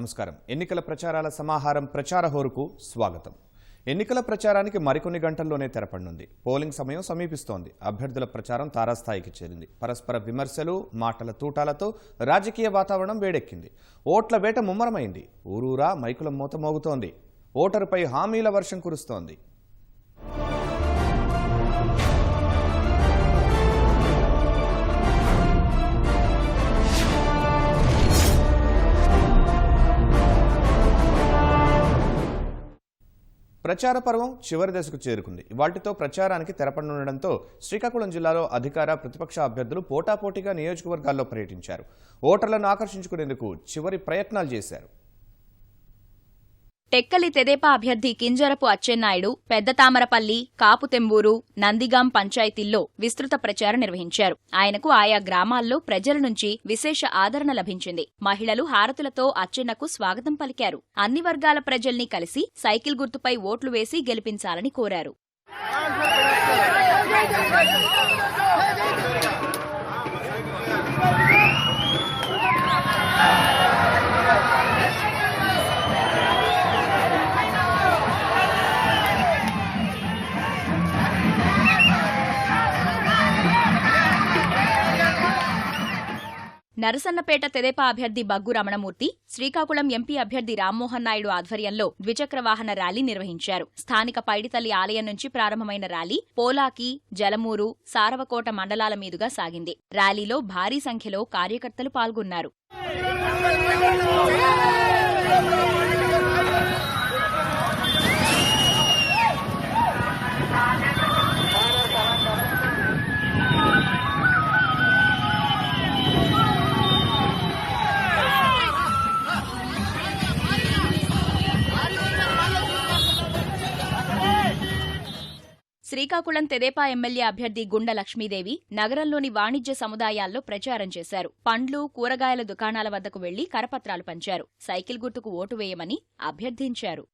నమస్కారం. ఎన్నికల ప్రచారాల సమాహారం ప్రచార హోరుకు స్వాగతం. ఎన్నికల ప్రచారానికి మరికొన్ని గంటల్లోనే తెరపడనుంది. పోలింగ్ సమయం సమీపిస్తోంది. అభ్యర్థుల ప్రచారం తారాస్థాయికి చేరింది. పరస్పర విమర్శలు, మాటల తూటాలతో రాజకీయ వాతావరణం వేడెక్కింది. ఓట్ల వేట ముమ్మరమైంది. ఊరూరా మైకుల మోత మోగుతోంది. ఓటరుపై హామీల వర్షం కురుస్తోంది. ప్రచార పర్వం చివరి దశకు చేరుకుంది. ఇవాళ్టితో ప్రచారానికి తెరపడనుండడంతో శ్రీకాకుళం జిల్లాలో అధికార ప్రతిపక్ష అభ్యర్థులు పోటాపోటీగా నియోజకవర్గాల్లో పర్యటించారు. ఓటర్లను ఆకర్షించుకునేందుకు చివరి ప్రయత్నాలు చేశారు. టెక్కలి తెదేపా అభ్యర్థి కింజరపు అచ్చెన్నాయుడు పెద్ద తామరపల్లి, కాపుతెంబూరు, నందిగాం పంచాయతీల్లో విస్తృత ప్రచారం నిర్వహించారు. ఆయనకు ఆయా గ్రామాల్లో ప్రజల నుంచి విశేష ఆదరణ లభించింది. మహిళలు హారతులతో అచ్చెన్నకు స్వాగతం పలికారు. అన్ని వర్గాల ప్రజల్ని కలిసి సైకిల్ గుర్తుపై ఓట్లు వేసి గెలిపించాలని కోరారు. నరసన్నపేట తెదేపా అభ్యర్థి బగ్గు రమణమూర్తి, శ్రీకాకుళం ఎంపీ అభ్యర్థి రామ్మోహన్ నాయుడు ఆధ్వర్యంలో ద్విచక్ర వాహన ర్యాలీ నిర్వహించారు. స్థానిక పైడితల్లి ఆలయం నుంచి ప్రారంభమైన ర్యాలీ పోలాకి, జలమూరు, సారవకోట మండలాల మీదుగా సాగింది. ర్యాలీలో భారీ సంఖ్యలో కార్యకర్తలు పాల్గొన్నారు. శ్రీకాకుళం తెదేపా ఎమ్మెల్యే అభ్యర్థి గుండ లక్ష్మీదేవి నగరంలోని వాణిజ్య సముదాయాల్లో ప్రచారం చేశారు. పండ్లు, కూరగాయల దుకాణాల వద్దకు వెళ్లి కరపత్రాలు పంచారు. సైకిల్ గుర్తుకు ఓటు వేయమని అభ్యర్థించారు.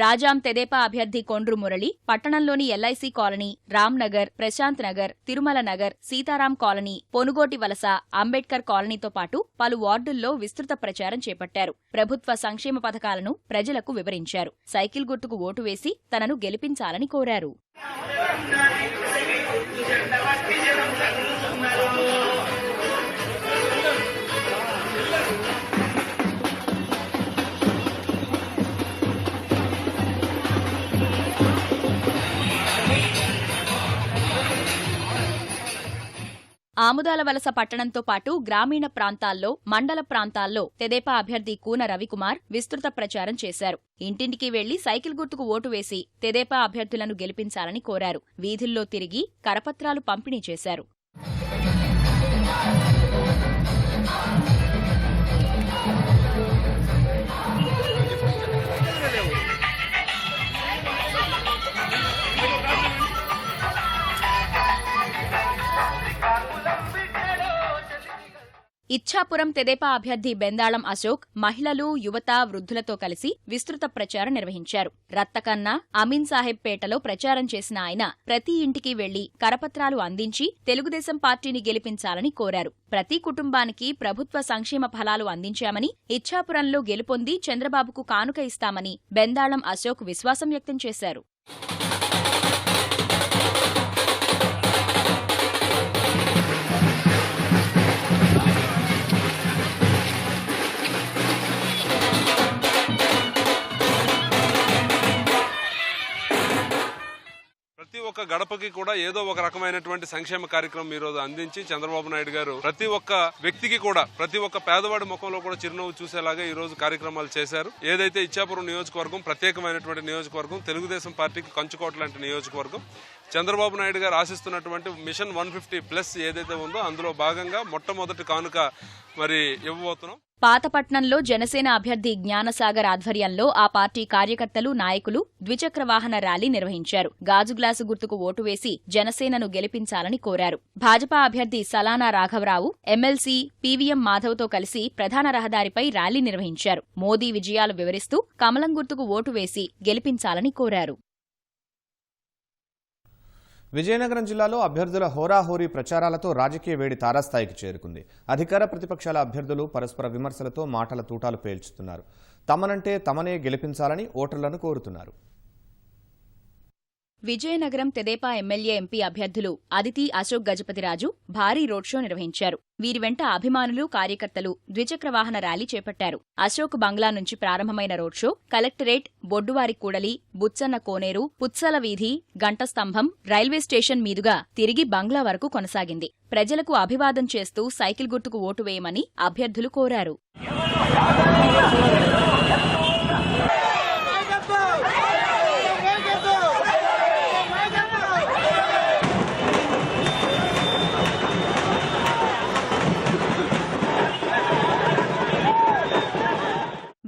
రాజాం తెదేపా అభ్యర్థి కొండ్రు మురళి పట్టణంలోని LIC colony, Ramnagar, Prashant Nagar, Tirumala Nagar, Sitaram colony, Ponugoti Valasa, Ambedkar కాలనీతో పాటు పలు వార్డుల్లో విస్తృత ప్రచారం చేపట్టారు. ప్రభుత్వ సంక్షేమ పథకాలను ప్రజలకు వివరించారు. సైకిల్ గుర్తుకు ఓటు వేసి తనను గెలిపించాలని కోరారు. ఆముదాల వలస పట్టణంతో పాటు గ్రామీణ ప్రాంతాల్లో, మండల ప్రాంతాల్లో తెదేపా అభ్యర్థి కూన రవికుమార్ విస్తృత ప్రచారం చేశారు. ఇంటింటికి వెళ్లి సైకిల్ గుర్తుకు ఓటు వేసి తెదేపా అభ్యర్థులను గెలిపించాలని కోరారు. వీధుల్లో తిరిగి కరపత్రాలు పంపిణీ చేశారు. ఇచ్ఛాపురం తెదేపా అభ్యర్థి బెందాళం అశోక్ మహిళలు, యువత, వృద్ధులతో కలిసి విస్తృత ప్రచారం నిర్వహించారు. రత్తకన్న, అమీన్ సాహెబ్ పేటలో ప్రచారం చేసిన ఆయన ప్రతి ఇంటికి వెళ్లి కరపత్రాలు అందించి తెలుగుదేశం పార్టీని గెలిపించాలని కోరారు. ప్రతి కుటుంబానికి ప్రభుత్వ సంక్షేమ ఫలాలు అందించామని, ఇచ్ఛాపురంలో గెలుపొంది చంద్రబాబుకు కానుక ఇస్తామని బెందాళం అశోక్ విశ్వాసం వ్యక్తం చేశారు. ప్రతి ఒక్క గడపకి కూడా ఏదో ఒక రకమైనటువంటి సంక్షేమ కార్యక్రమం ఈ రోజు అందించి చంద్రబాబు నాయుడు గారు ప్రతి ఒక్క వ్యక్తికి కూడా, ప్రతి ఒక్క పేదవాడి ముఖంలో కూడా చిరునవ్వు చూసేలాగా ఈ రోజు కార్యక్రమాలు చేశారు. ఏదైతే ఇచ్ఛాపురం నియోజకవర్గం ప్రత్యేకమైనటువంటి నియోజకవర్గం, తెలుగుదేశం పార్టీకి కంచుకోట లాంటి నియోజకవర్గం, చంద్రబాబు నాయుడు గారు ఆశిస్తున్నటువంటి మిషన్ 150+ ఏదైతే ఉందో అందులో భాగంగా మొట్టమొదటి కానుక మరి ఇవ్వబోతున్నాం. పాతపట్నంలో జనసేన అభ్యర్థి జ్ఞానసాగర్ ఆధ్వర్యంలో ఆ పార్టీ కార్యకర్తలు, నాయకులు ద్విచక్ర వాహన ర్యాలీ నిర్వహించారు. గాజు గ్లాసు గుర్తుకు ఓటు వేసి జనసేనను గెలిపించాలని కోరారు. భాజపా అభ్యర్థి సలానా రాఘవరావు, ఎమ్మెల్సీ పీవీఎం మాధవ్తో కలిసి ప్రధాన రహదారిపై ర్యాలీ నిర్వహించారు. మోదీ విజయాలు వివరిస్తూ కమలం గుర్తుకు ఓటు వేసి గెలిపించాలని కోరారు. విజయనగరం జిల్లాలో అభ్యర్థుల హోరాహోరీ ప్రచారాలతో రాజకీయ వేడి తారాస్థాయికి చేరుకుంది. అధికార ప్రతిపక్షాల అభ్యర్థులు పరస్పర విమర్శలతో మాటల తూటాలు పేల్చుతున్నారు. తమనంటే తమనే గెలిపించాలని ఓటర్లను కోరుతున్నారు. విజయనగరం తెదేపా ఎమ్మెల్యే ఎంపీ అభ్యర్థులు అదితి, అశోక్ గజపతిరాజు భారీ రోడ్ షో నిర్వహించారు. వీరి వెంట అభిమానులు, కార్యకర్తలు ద్విచక్ర వాహన ర్యాలీ చేపట్టారు. అశోక్ బంగ్లా నుంచి ప్రారంభమైన రోడ్ షో కలెక్టరేట్, బొడ్డువారి కూడలి, బుచ్చన్న కోనేరు, పుత్సల వీధి, గంటస్తంభం, రైల్వే స్టేషన్ మీదుగా తిరిగి బంగ్లా వరకు కొనసాగింది. ప్రజలకు అభివాదం చేస్తూ సైకిల్ గుర్తుకు ఓటు వేయమని అభ్యర్థులు కోరారు.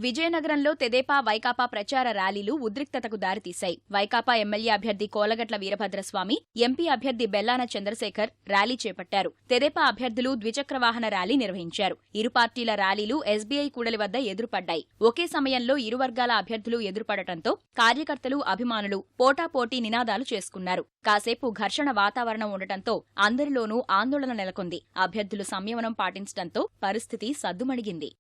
విజయనగరంలో తెదేపా, వైకాపా ప్రచార ర్యాలీలు ఉద్రిక్తతకు దారితీశాయి. వైకాపా ఎమ్మెల్యే అభ్యర్థి కోలగట్ల వీరభద్రస్వామి, ఎంపీ అభ్యర్థి బెల్లాన చంద్రశేఖర్ ర్యాలీ చేపట్టారు. తెదేపా అభ్యర్థులు ద్విచక్ర వాహన ర్యాలీ నిర్వహించారు. ఇరు పార్టీల ర్యాలీలు ఎస్బీఐ కూడలి వద్ద ఎదురుపడ్డాయి. ఒకే సమయంలో ఇరు వర్గాల అభ్యర్థులు ఎదురుపడటంతో కార్యకర్తలు, అభిమానులు పోటాపోటీ నినాదాలు చేసుకున్నారు. కాసేపు ఘర్షణ వాతావరణం ఉండటంతో అందరిలోనూ ఆందోళన నెలకొంది. అభ్యర్థులు సంయమనం పాటించడంతో పరిస్థితి సద్దుమణిగింది.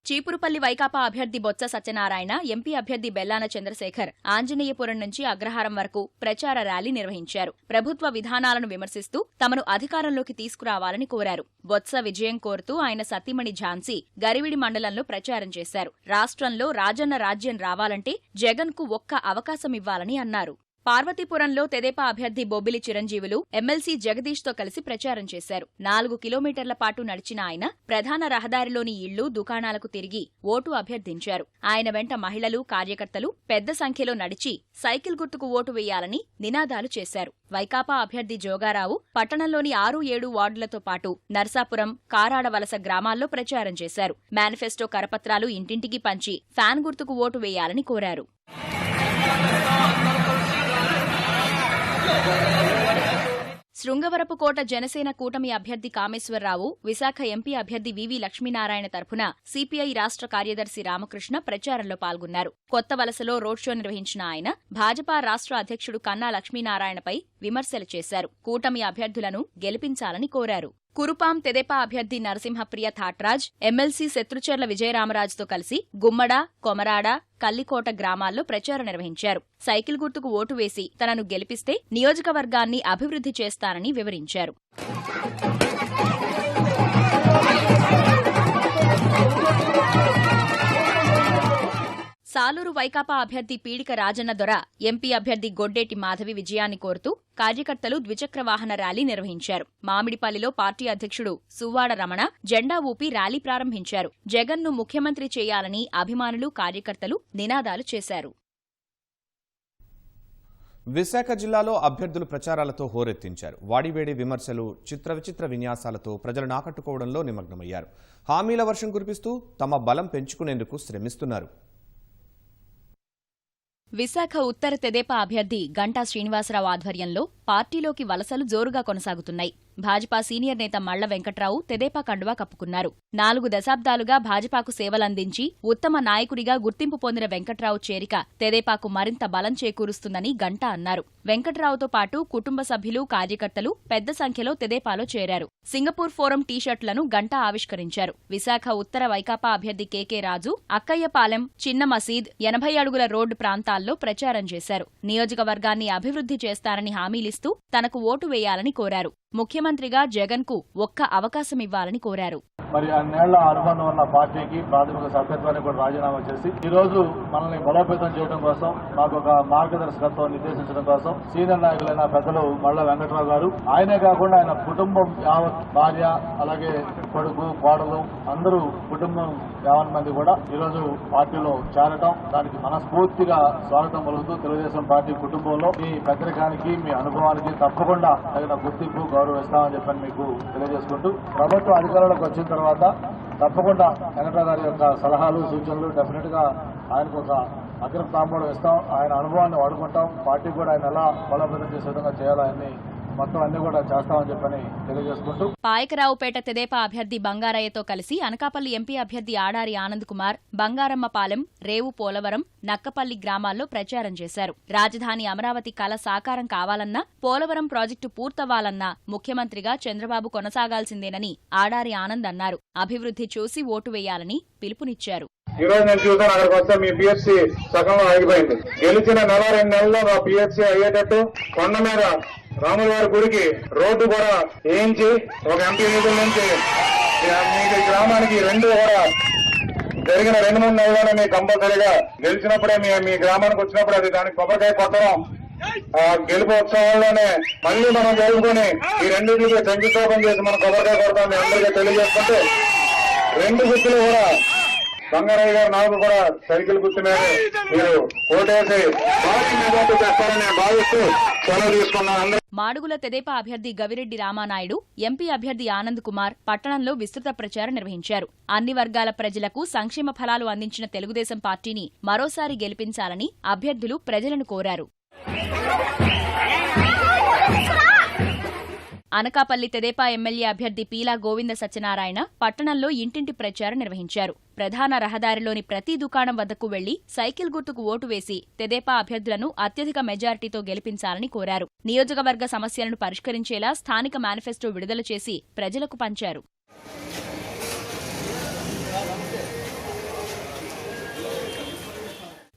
చీపురుపల్లి వైకాపా అభ్యర్థి బొత్స సత్యనారాయణ, ఎంపీ అభ్యర్థి బెల్లాన చంద్రశేఖర్ ఆంజనేయపురం నుంచి అగ్రహారం వరకు ప్రచార ర్యాలీ నిర్వహించారు. ప్రభుత్వ విధానాలను విమర్శిస్తూ తమను అధికారంలోకి తీసుకురావాలని కోరారు. బొత్స విజయం కోరుతూ ఆయన సతీమణి ఝాన్సీ గరివిడి మండలంలో ప్రచారం చేశారు. రాష్ట్రంలో రాజన్న రాజ్యం రావాలంటే జగన్కు ఒక్క అవకాశమివ్వాలని అన్నారు. పార్వతీపురంలో తెదేపా అభ్యర్థి బొబ్బిలి చిరంజీవులు ఎమ్మెల్సీ జగదీష్తో కలిసి ప్రచారం చేశారు. 4 కిలోమీటర్ల పాటు నడిచిన ఆయన ప్రధాన రహదారిలోని ఇళ్లు, దుకాణాలకు తిరిగి ఓటు అభ్యర్థించారు. ఆయన వెంట మహిళలు, కార్యకర్తలు పెద్ద సంఖ్యలో నడిచి సైకిల్ గుర్తుకు ఓటు వేయాలని నినాదాలు చేశారు. వైకాపా అభ్యర్థి జోగారావు పట్టణంలోని 6-7 వార్డులతో పాటు నర్సాపురం, కారాడవలస గ్రామాల్లో ప్రచారం చేశారు. మేనిఫెస్టో కరపత్రాలు ఇంటింటికి పంచి ఫ్యాన్ గుర్తుకు ఓటు వేయాలని కోరారు. శృంగవరపుకోట జనసేన కూటమి అభ్యర్థి కామేశ్వరరావు, విశాఖ ఎంపీ అభ్యర్థి వివి లక్ష్మీనారాయణ తరఫున సిపిఐ రాష్ట్ర కార్యదర్శి రామకృష్ణ ప్రచారంలో పాల్గొన్నారు. కొత్త వలసలో రోడ్ షో నిర్వహించిన ఆయన భాజపా రాష్ట్ర అధ్యక్షుడు కన్నా లక్ష్మీనారాయణపై విమర్శలు చేశారు. కూటమి అభ్యర్థులను గెలిపించాలని కోరారు. కురుపాం తెదేపా అభ్యర్థి నరసింహప్రియ థాట్రాజ్, ఎమ్మెల్సీ శత్రుచర్ల విజయరామరాజుతో కలిసి గుమ్మడ, కొమరాడ, కల్లికోట గ్రామాల్లో ప్రచారం నిర్వహించారు. సైకిల్ గుర్తుకు ఓటు వేసి తనను గెలిపిస్తే నియోజకవర్గాన్ని అభివృద్ధి చేస్తానని వివరించారు. సాలూరు వైకాపా అభ్యర్థి పీడిక రాజన్న దొర, ఎంపీ అభ్యర్థి గొడ్డేటి మాధవి విజయాన్ని కోరుతూ కార్యకర్తలు ద్విచక్ర వాహన ర్యాలీ నిర్వహించారు. మామిడిపల్లిలో పార్టీ అధ్యక్షుడు సువ్వాడ రమణ జెండా ఊపి ర్యాలీ ప్రారంభించారు. జగన్ను ముఖ్యమంత్రి చేయాలని అభిమానులు, కార్యకర్తలు నినాదాలు చేశారు. విశాఖ జిల్లాలో అభ్యర్థులు ప్రచారాలతో హోరెత్తించారు. వాడివేడి విమర్శలు, చిత్రవిచిత్ర విన్యాసాలతో ప్రజలను ఆకట్టుకోవడంలో నిమగ్నమయ్యారు. హామీల వర్షం కురిపిస్తూ తమ బలం పెంచుకునేందుకు శ్రమిస్తున్నారు. విశాఖ ఉత్తర తెదేపా అభ్యర్థి గంటా శ్రీనివాసరావు ఆధ్వర్యంలో పార్టీలోకి వలసలు జోరుగా కొనసాగుతున్నాయి. భాజపా సీనియర్ నేత మళ్ల వెంకట్రావు తెదేపా కండువా కప్పుకున్నారు. 4 దశాబ్దాలుగా భాజపాకు సేవలందించి ఉత్తమ నాయకుడిగా గుర్తింపు పొందిన వెంకట్రావు చేరిక తెదేపాకు మరింత బలం చేకూరుస్తుందని గంటా అన్నారు. వెంకట్రావుతో పాటు కుటుంబ సభ్యులు, కార్యకర్తలు పెద్ద సంఖ్యలో తెదేపాలో చేరారు. సింగపూర్ ఫోరం టీషర్టులను గంటా ఆవిష్కరించారు. విశాఖ ఉత్తర వైకాపా అభ్యర్థి కేకే రాజు అక్కయ్యపాలెం, చిన్న మసీద్, 80 అడుగుల రోడ్డు ప్రాంతాల్లో ప్రచారం చేశారు. నియోజకవర్గాన్ని అభివృద్ధి చేస్తారని హామీలిస్తూ తనకు ఓటు వేయాలని కోరారు. ముఖ్యమంత్రిగా జగన్కు ఒక్క అవకాశం ఇవ్వాలని కోరారు. మరి అన్నేళ్ల అనుబంధం ఉన్న పార్టీకి ప్రాథమిక సభ్యత్వాన్ని కూడా రాజీనామా చేసి ఈ రోజు మనల్ని బలోపేతం చేయడం కోసం, మాకు ఒక మార్గదర్శకత్వం నిర్దేశించడం కోసం సీనియర్ నాయకులైన పెద్దలు మళ్ళా వెంకట్రావు గారు, ఆయనే కాకుండా ఆయన కుటుంబం యావత్, భార్య, అలాగే కొడుకు, కోడలు, అందరూ కుటుంబం 50 మంది కూడా ఈ రోజు పార్టీలో చేరటం, దానికి మనస్ఫూర్తిగా స్వాగతం పలుకుతూ తెలుగుదేశం పార్టీ కుటుంబంలో మీ పెద్దరికానికి, మీ అనుభవానికి తప్పకుండా తగిన గుర్తింపు, గౌరవం ఇస్తామని చెప్పని మీకు తెలియజేసుకుంటూ, ప్రభుత్వ అధికారంలోకి వచ్చిన తర్వాత తప్పకుండా వెంకట్రావు గారి యొక్క సలహాలు, సూచనలు డెఫినెట్ గా ఆయనకు ఒక అగ్ర తాంబూలం ఇస్తాం. ఆయన అనుభవాన్ని వాడుకుంటాం. పార్టీ కూడా ఆయన ఎలా బలోపేతం చేసే విధంగా చేయాలని మొత్తం అన్ని కూడా చేస్తామని చెప్పని తెలియజేసుకుంటూ, పాయకరావుపేట తెదేపా అభ్యర్థి బంగారయ్యతో కలిసి అనకాపల్లి ఎంపీ అభ్యర్థి ఆడారి ఆనంద్ కుమార్ బంగారమ్మపాలెం, రేవు, పోలవరం, నక్కపల్లి గ్రామాల్లో ప్రచారం చేశారు. రాజధాని అమరావతి కల సాకారం కావాలన్నా, పోలవరం ప్రాజెక్టు పూర్తవ్వాలన్నా ముఖ్యమంత్రిగా చంద్రబాబు కొనసాగాల్సిందేనని ఆడారి ఆనంద్ అన్నారు. అభివృద్ధి చూసి ఓటు వేయాలని పిలుపునిచ్చారు. ఈ రోజు నేను చూసాను, అక్కడికి వస్తే మీ పిహెచ్సి సగంలో ఆగిపోయింది. గెలిచిన 2 నెలల్లో మా పిహెచ్సి అయ్యేటట్టు కొండ మీద రాముల వారి గుడికి రోడ్డు కూడా వేయించి ఒక ఎంపీ నిధుల నుంచి మీకు ఈ గ్రామానికి 2 కూడా జరిగిన 2-3 నెలల్లోనే మీకు కంపల్సరీగా గెలిచినప్పుడే మీ గ్రామానికి వచ్చినప్పుడు అది దానికి కొబ్బరికాయ కొట్టడం, గెలుపు ఉత్సవాల్లోనే మళ్ళీ మనం జరుపుకొని ఈ రెండింటికి శంకుస్థాపన చేసి మనం కొబ్బరికాయ కొడతాం. మీ అందరికీ తెలియజేసుకుంటే 2 గుర్తులు కూడా బంగారయ్య గారు నాకు కూడా సైకిల్ గుర్తు మీద మీరు ఓటేసి భారీ మెజార్టీ చేస్తారని భావిస్తూ సెలవు తీసుకున్నాను. మాడుగుల తెదేపా అభ్యర్థి గవిరెడ్డి రామానాయుడు, ఎంపీ అభ్యర్థి ఆనంద్ కుమార్ పట్టణంలో విస్తృత ప్రచారం నిర్వహించారు. అన్ని వర్గాల ప్రజలకు సంక్షేమ ఫలాలు అందించిన తెలుగుదేశం పార్టీని మరోసారి గెలిపించాలని అభ్యర్థులు ప్రజలను కోరారు. అనకాపల్లి తెదేపా ఎమ్మెల్యే అభ్యర్థి పీలా గోవింద సత్యనారాయణ పట్టణంలో ఇంటింటి ప్రచారం నిర్వహించారు. ప్రధాన రహదారిలోని ప్రతి దుకాణం వద్దకు వెళ్లి సైకిల్ గుర్తుకు ఓటు వేసి తెదేపా అభ్యర్థులను అత్యధిక మెజారిటీతో గెలిపించాలని కోరారు. నియోజకవర్గ సమస్యలను పరిష్కరించేలా స్థానిక మేనిఫెస్టో విడుదల చేసి ప్రజలకు పంచారు.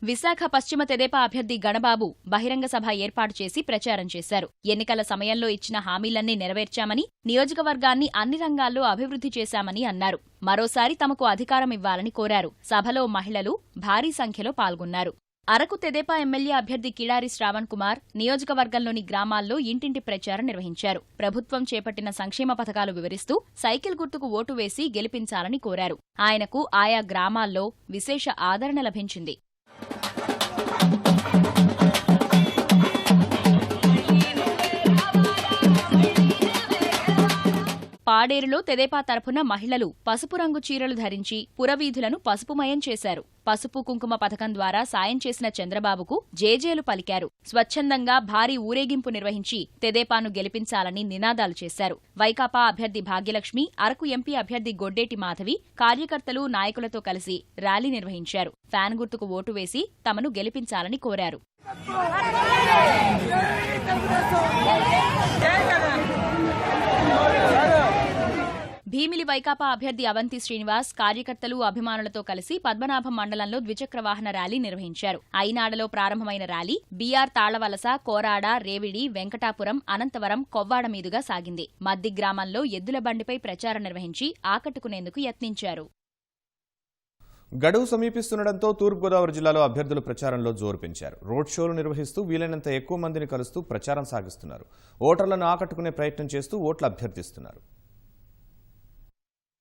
విశాఖ పశ్చిమ తెదేపా అభ్యర్థి గణబాబు బహిరంగ సభ ఏర్పాటు చేసి ప్రచారం చేశారు. ఎన్నికల సమయంలో ఇచ్చిన హామీలన్నీ నెరవేర్చామని, నియోజకవర్గాన్ని అన్ని రంగాల్లో అభివృద్ధి చేశామని అన్నారు. మరోసారి తమకు అధికారం ఇవ్వాలని కోరారు. సభలో మహిళలు భారీ సంఖ్యలో పాల్గొన్నారు. అరకు తెదేపా ఎమ్మెల్యే అభ్యర్థి కిడారి శ్రావణ్ కుమార్ నియోజకవర్గంలోని గ్రామాల్లో ఇంటింటి ప్రచారం నిర్వహించారు. ప్రభుత్వం చేపట్టిన సంక్షేమ పథకాలు వివరిస్తూ సైకిల్ గుర్తుకు ఓటు వేసి గెలిపించాలని కోరారు. ఆయనకు ఆయా గ్రామాల్లో విశేష ఆదరణ లభించింది. పాడేరులో తెదేపా తరఫున మహిళలు పసుపు రంగు చీరలు ధరించి పురవీధులను పసుపుమయం చేశారు. పసుపు కుంకుమ పథకం ద్వారా సాయం చేసిన చంద్రబాబుకు జేజేలు పలికారు. స్వచ్ఛందంగా భారీ ఊరేగింపు నిర్వహించి తెదేపాను గెలిపించాలని నినాదాలు చేశారు. వైకాపా అభ్యర్థి భాగ్యలక్ష్మి, అరకు ఎంపీ అభ్యర్థి గొడ్డేటి మాధవి కార్యకర్తలు, నాయకులతో కలిసి ర్యాలీ నిర్వహించారు. ఫ్యాన్ గుర్తుకు ఓటు వేసి తమను గెలిపించాలని కోరారు. భీమిలి వైకాపా అభ్యర్థి అవంతి శ్రీనివాస్ కార్యకర్తలు, అభిమానులతో కలిసి పద్మనాభం మండలంలో ద్విచక్ర వాహన ర్యాలీ నిర్వహించారు. అయినాడలో ప్రారంభమైన ర్యాలీ బీఆర్ తాళ్లవలస, కోరాడ, రేవిడి, వెంకటాపురం, అనంతవరం, కొవ్వాడ మీదుగా సాగింది. మద్ది గ్రామంలో ఎద్దుల బండిపై ప్రచారం నిర్వహించి ఆకట్టుకునేందుకు యత్నించారు. గడువు సమీపిస్తుండటంతో తూర్పుగోదావరి జిల్లాలో అభ్యర్థులు ప్రచారంలో జోరు పెంచారు. రోడ్ షోలు నిర్వహిస్తూ వీలైనంత ఎక్కువ మందిని కలుస్తూ ప్రచారం సాగిస్తున్నారు. ఓటర్లను ఆకట్టుకునే ప్రయత్నం చేస్తూ ఓట్లు అభ్యర్థిస్తున్నారు.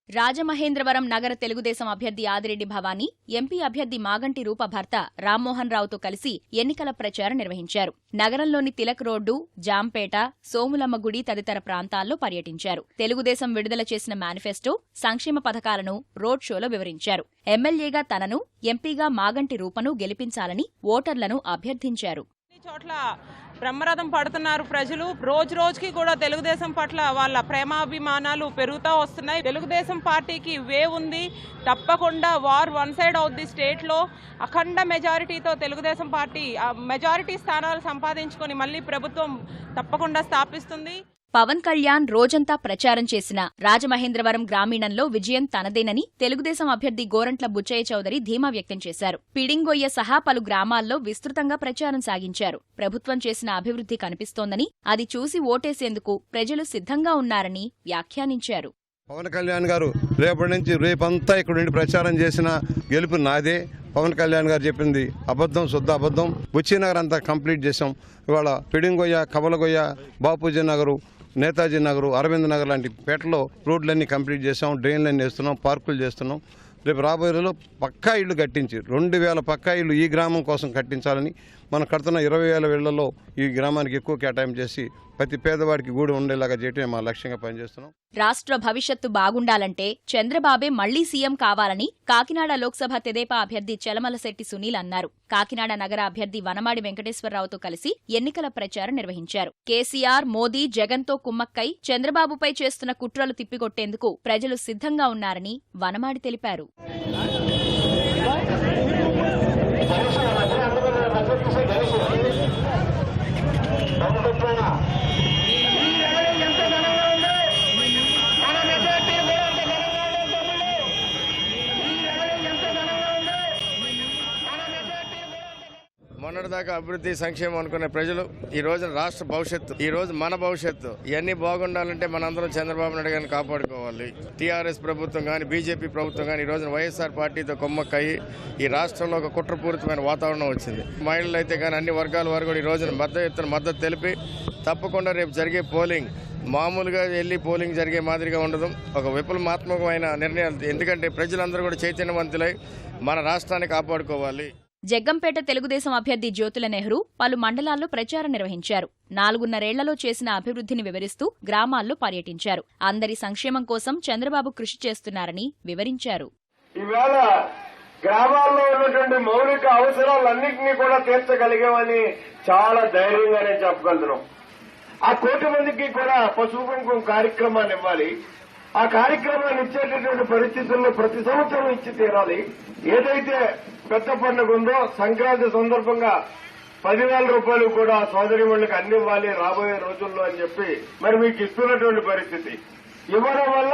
రాజమహేంద్రవరం నగర తెలుగుదేశం అభ్యర్థి ఆదిరెడ్డి భవానీ, ఎంపీ అభ్యర్థి మాగంటి రూప భర్త రామ్మోహన్ రావుతో కలిసి ఎన్నికల ప్రచారం నిర్వహించారు. నగరంలోని తిలక్ రోడ్డు, జాంపేట, సోములమ్మ గుడి తదితర ప్రాంతాల్లో పర్యటించారు. తెలుగుదేశం విడుదల చేసిన మేనిఫెస్టో, సంక్షేమ పథకాలను రోడ్ షోలో వివరించారు. ఎమ్మెల్యేగా తనను, ఎంపీగా మాగంటి రూపను గెలిపించాలని ఓటర్లను అభ్యర్థించారు. బ్రహ్మరథం పడుతున్నారు ప్రజలు. రోజు రోజుకి కూడా తెలుగుదేశం పట్ల వాళ్ళ ప్రేమాభిమానాలు పెరుగుతూ వస్తున్నాయి. తెలుగుదేశం పార్టీకి వేవ్ ఉంది. తప్పకుండా వార్ వన్ సైడ్ అవుద్ది. స్టేట్లో అఖండ మెజారిటీతో తెలుగుదేశం పార్టీ మెజారిటీ స్థానాలు సంపాదించుకొని మళ్ళీ ప్రభుత్వం తప్పకుండా స్థాపిస్తుంది. పవన్ కళ్యాణ్ రోజంతా ప్రచారం చేసిన రాజమహేంద్రవరం గ్రామీణంలో విజయం తనదేనని తెలుగుదేశం అభ్యర్థి గోరంట్ల బుచ్చయ్య చౌదరి ధీమా వ్యక్తం చేశారు. పిడింగొయ్య సహా పలు గ్రామాల్లో విస్తృతంగా ప్రచారం సాగించారు. ప్రభుత్వం చేసిన అభివృద్ధి కనిపిస్తోందని, అది చూసి ఓటేసేందుకు ప్రజలు సిద్ధంగా ఉన్నారని వ్యాఖ్యానించారు. పవన్ కళ్యాణ్ గారు రేపటి నుంచి రేపంతా ఇక్కడ నుండి ప్రచారం చేసిన గెలుపు నాదే. పవన్ కళ్యాణ్ గారు చెప్పింది అబద్ధం, శుద్ధ అబద్ధం. బుచ్చినగర్ అంతా కంప్లీట్ చేసాం. ఇవాళ పిడింగొయ్య, కవలగొయ్య, బాపూజీ నగరు, నేతాజీ నగరు, అరవింద్ నగర్ లాంటి పేటలో రోడ్లన్నీ కంప్లీట్ చేసాం. డ్రైన్లన్నీ వేస్తున్నాం, పార్కులు చేస్తున్నాం. రేపు రాబోయే రోజుల్లో పక్కా ఇళ్ళు కట్టించి 2000 పక్కా ఇళ్ళు ఈ గ్రామం కోసం కట్టించాలని, మనం కడుతున్న 20,000 ఇళ్లలో ఈ గ్రామానికి ఎక్కువ కేటాయింపు చేసి ప్రతి పేదవాడికి గూడు ఉండేలాగా చేయటమే మా లక్ష్యంగా పనిచేస్తున్నాం. రాష్ట్ర భవిష్యత్తు బాగుండాలంటే చంద్రబాబే మళ్లీ సీఎం కావాలని కాకినాడ లోక్సభ తెదేపా అభ్యర్థి చలమలశెట్టి సునీల్ అన్నారు. కాకినాడ నగర అభ్యర్థి వనమాడి వెంకటేశ్వరరావుతో కలిసి ఎన్నికల ప్రచారం నిర్వహించారు. కేసీఆర్, మోదీ, జగన్తో కుమ్మక్కై చంద్రబాబుపై చేస్తున్న కుట్రలు తిప్పికొట్టేందుకు ప్రజలు సిద్ధంగా ఉన్నారని వనమాడి తెలిపారు. మొన్నటిదాకా అభివృద్ధి, సంక్షేమం అనుకునే ప్రజలు ఈ రోజున రాష్ట్ర భవిష్యత్తు, ఈ రోజు మన భవిష్యత్తు ఇవన్నీ బాగుండాలంటే మనందరం చంద్రబాబు నాయుడు గారిని కాపాడుకోవాలి. టీఆర్ఎస్ ప్రభుత్వం కానీ, బీజేపీ ప్రభుత్వం కానీ ఈ రోజున వైఎస్ఆర్ పార్టీతో కొమ్మక్కయి ఈ రాష్ట్రంలో ఒక కుట్రపూరితమైన వాతావరణం వచ్చింది. మహిళలు అయితే కానీ అన్ని వర్గాల వారు కూడా ఈ రోజున మద్దతు తెలిపి తప్పకుండా రేపు జరిగే పోలింగ్ మామూలుగా వెళ్ళి పోలింగ్ జరిగే మాదిరిగా ఉండదు, ఒక విప్లవాత్మకమైన నిర్ణయాలు. ఎందుకంటే ప్రజలందరూ కూడా చైతన్యవంతులై మన రాష్ట్రాన్ని కాపాడుకోవాలి. జగ్గంపేట తెలుగుదేశం అభ్యర్థి జ్యోతుల నెహ్రూ పలు మండలాల్లో ప్రచారం నిర్వహించారు. 4.5 చేసిన అభివృద్ధిని వివరిస్తూ గ్రామాల్లో పర్యటించారు. అందరి సంక్షేమం కోసం చంద్రబాబు కృషి చేస్తున్నారని వివరించారు. ఈవేళ గ్రామాల్లో ఉన్నటువంటి మౌలిక అవసరాలన్నింటినీ కూడా తీర్చగలిగామని చాలా ధైర్యంగానే చెప్పగలుగుతున్నాం. ఆ 1 కోటి మందికి కూడా పసుపు కుంకుమ కార్యక్రమాన్ని ఇవ్వాలి. ఆ కార్యక్రమాన్ని ఇచ్చేటటువంటి పరిస్థితుల్లో ప్రతి సంవత్సరం ఇచ్చి తీరాలి. ఏదైతే పెద్ద పండుగ ఉందో సంక్రాంతి సందర్భంగా 10,000 రూపాయలు కూడా సోదరిమణులకు అందివ్వాలి రాబోయే రోజుల్లో అని చెప్పి మరి మీకు ఇస్తున్నటువంటి పరిస్థితి ఇవ్వడం వల్ల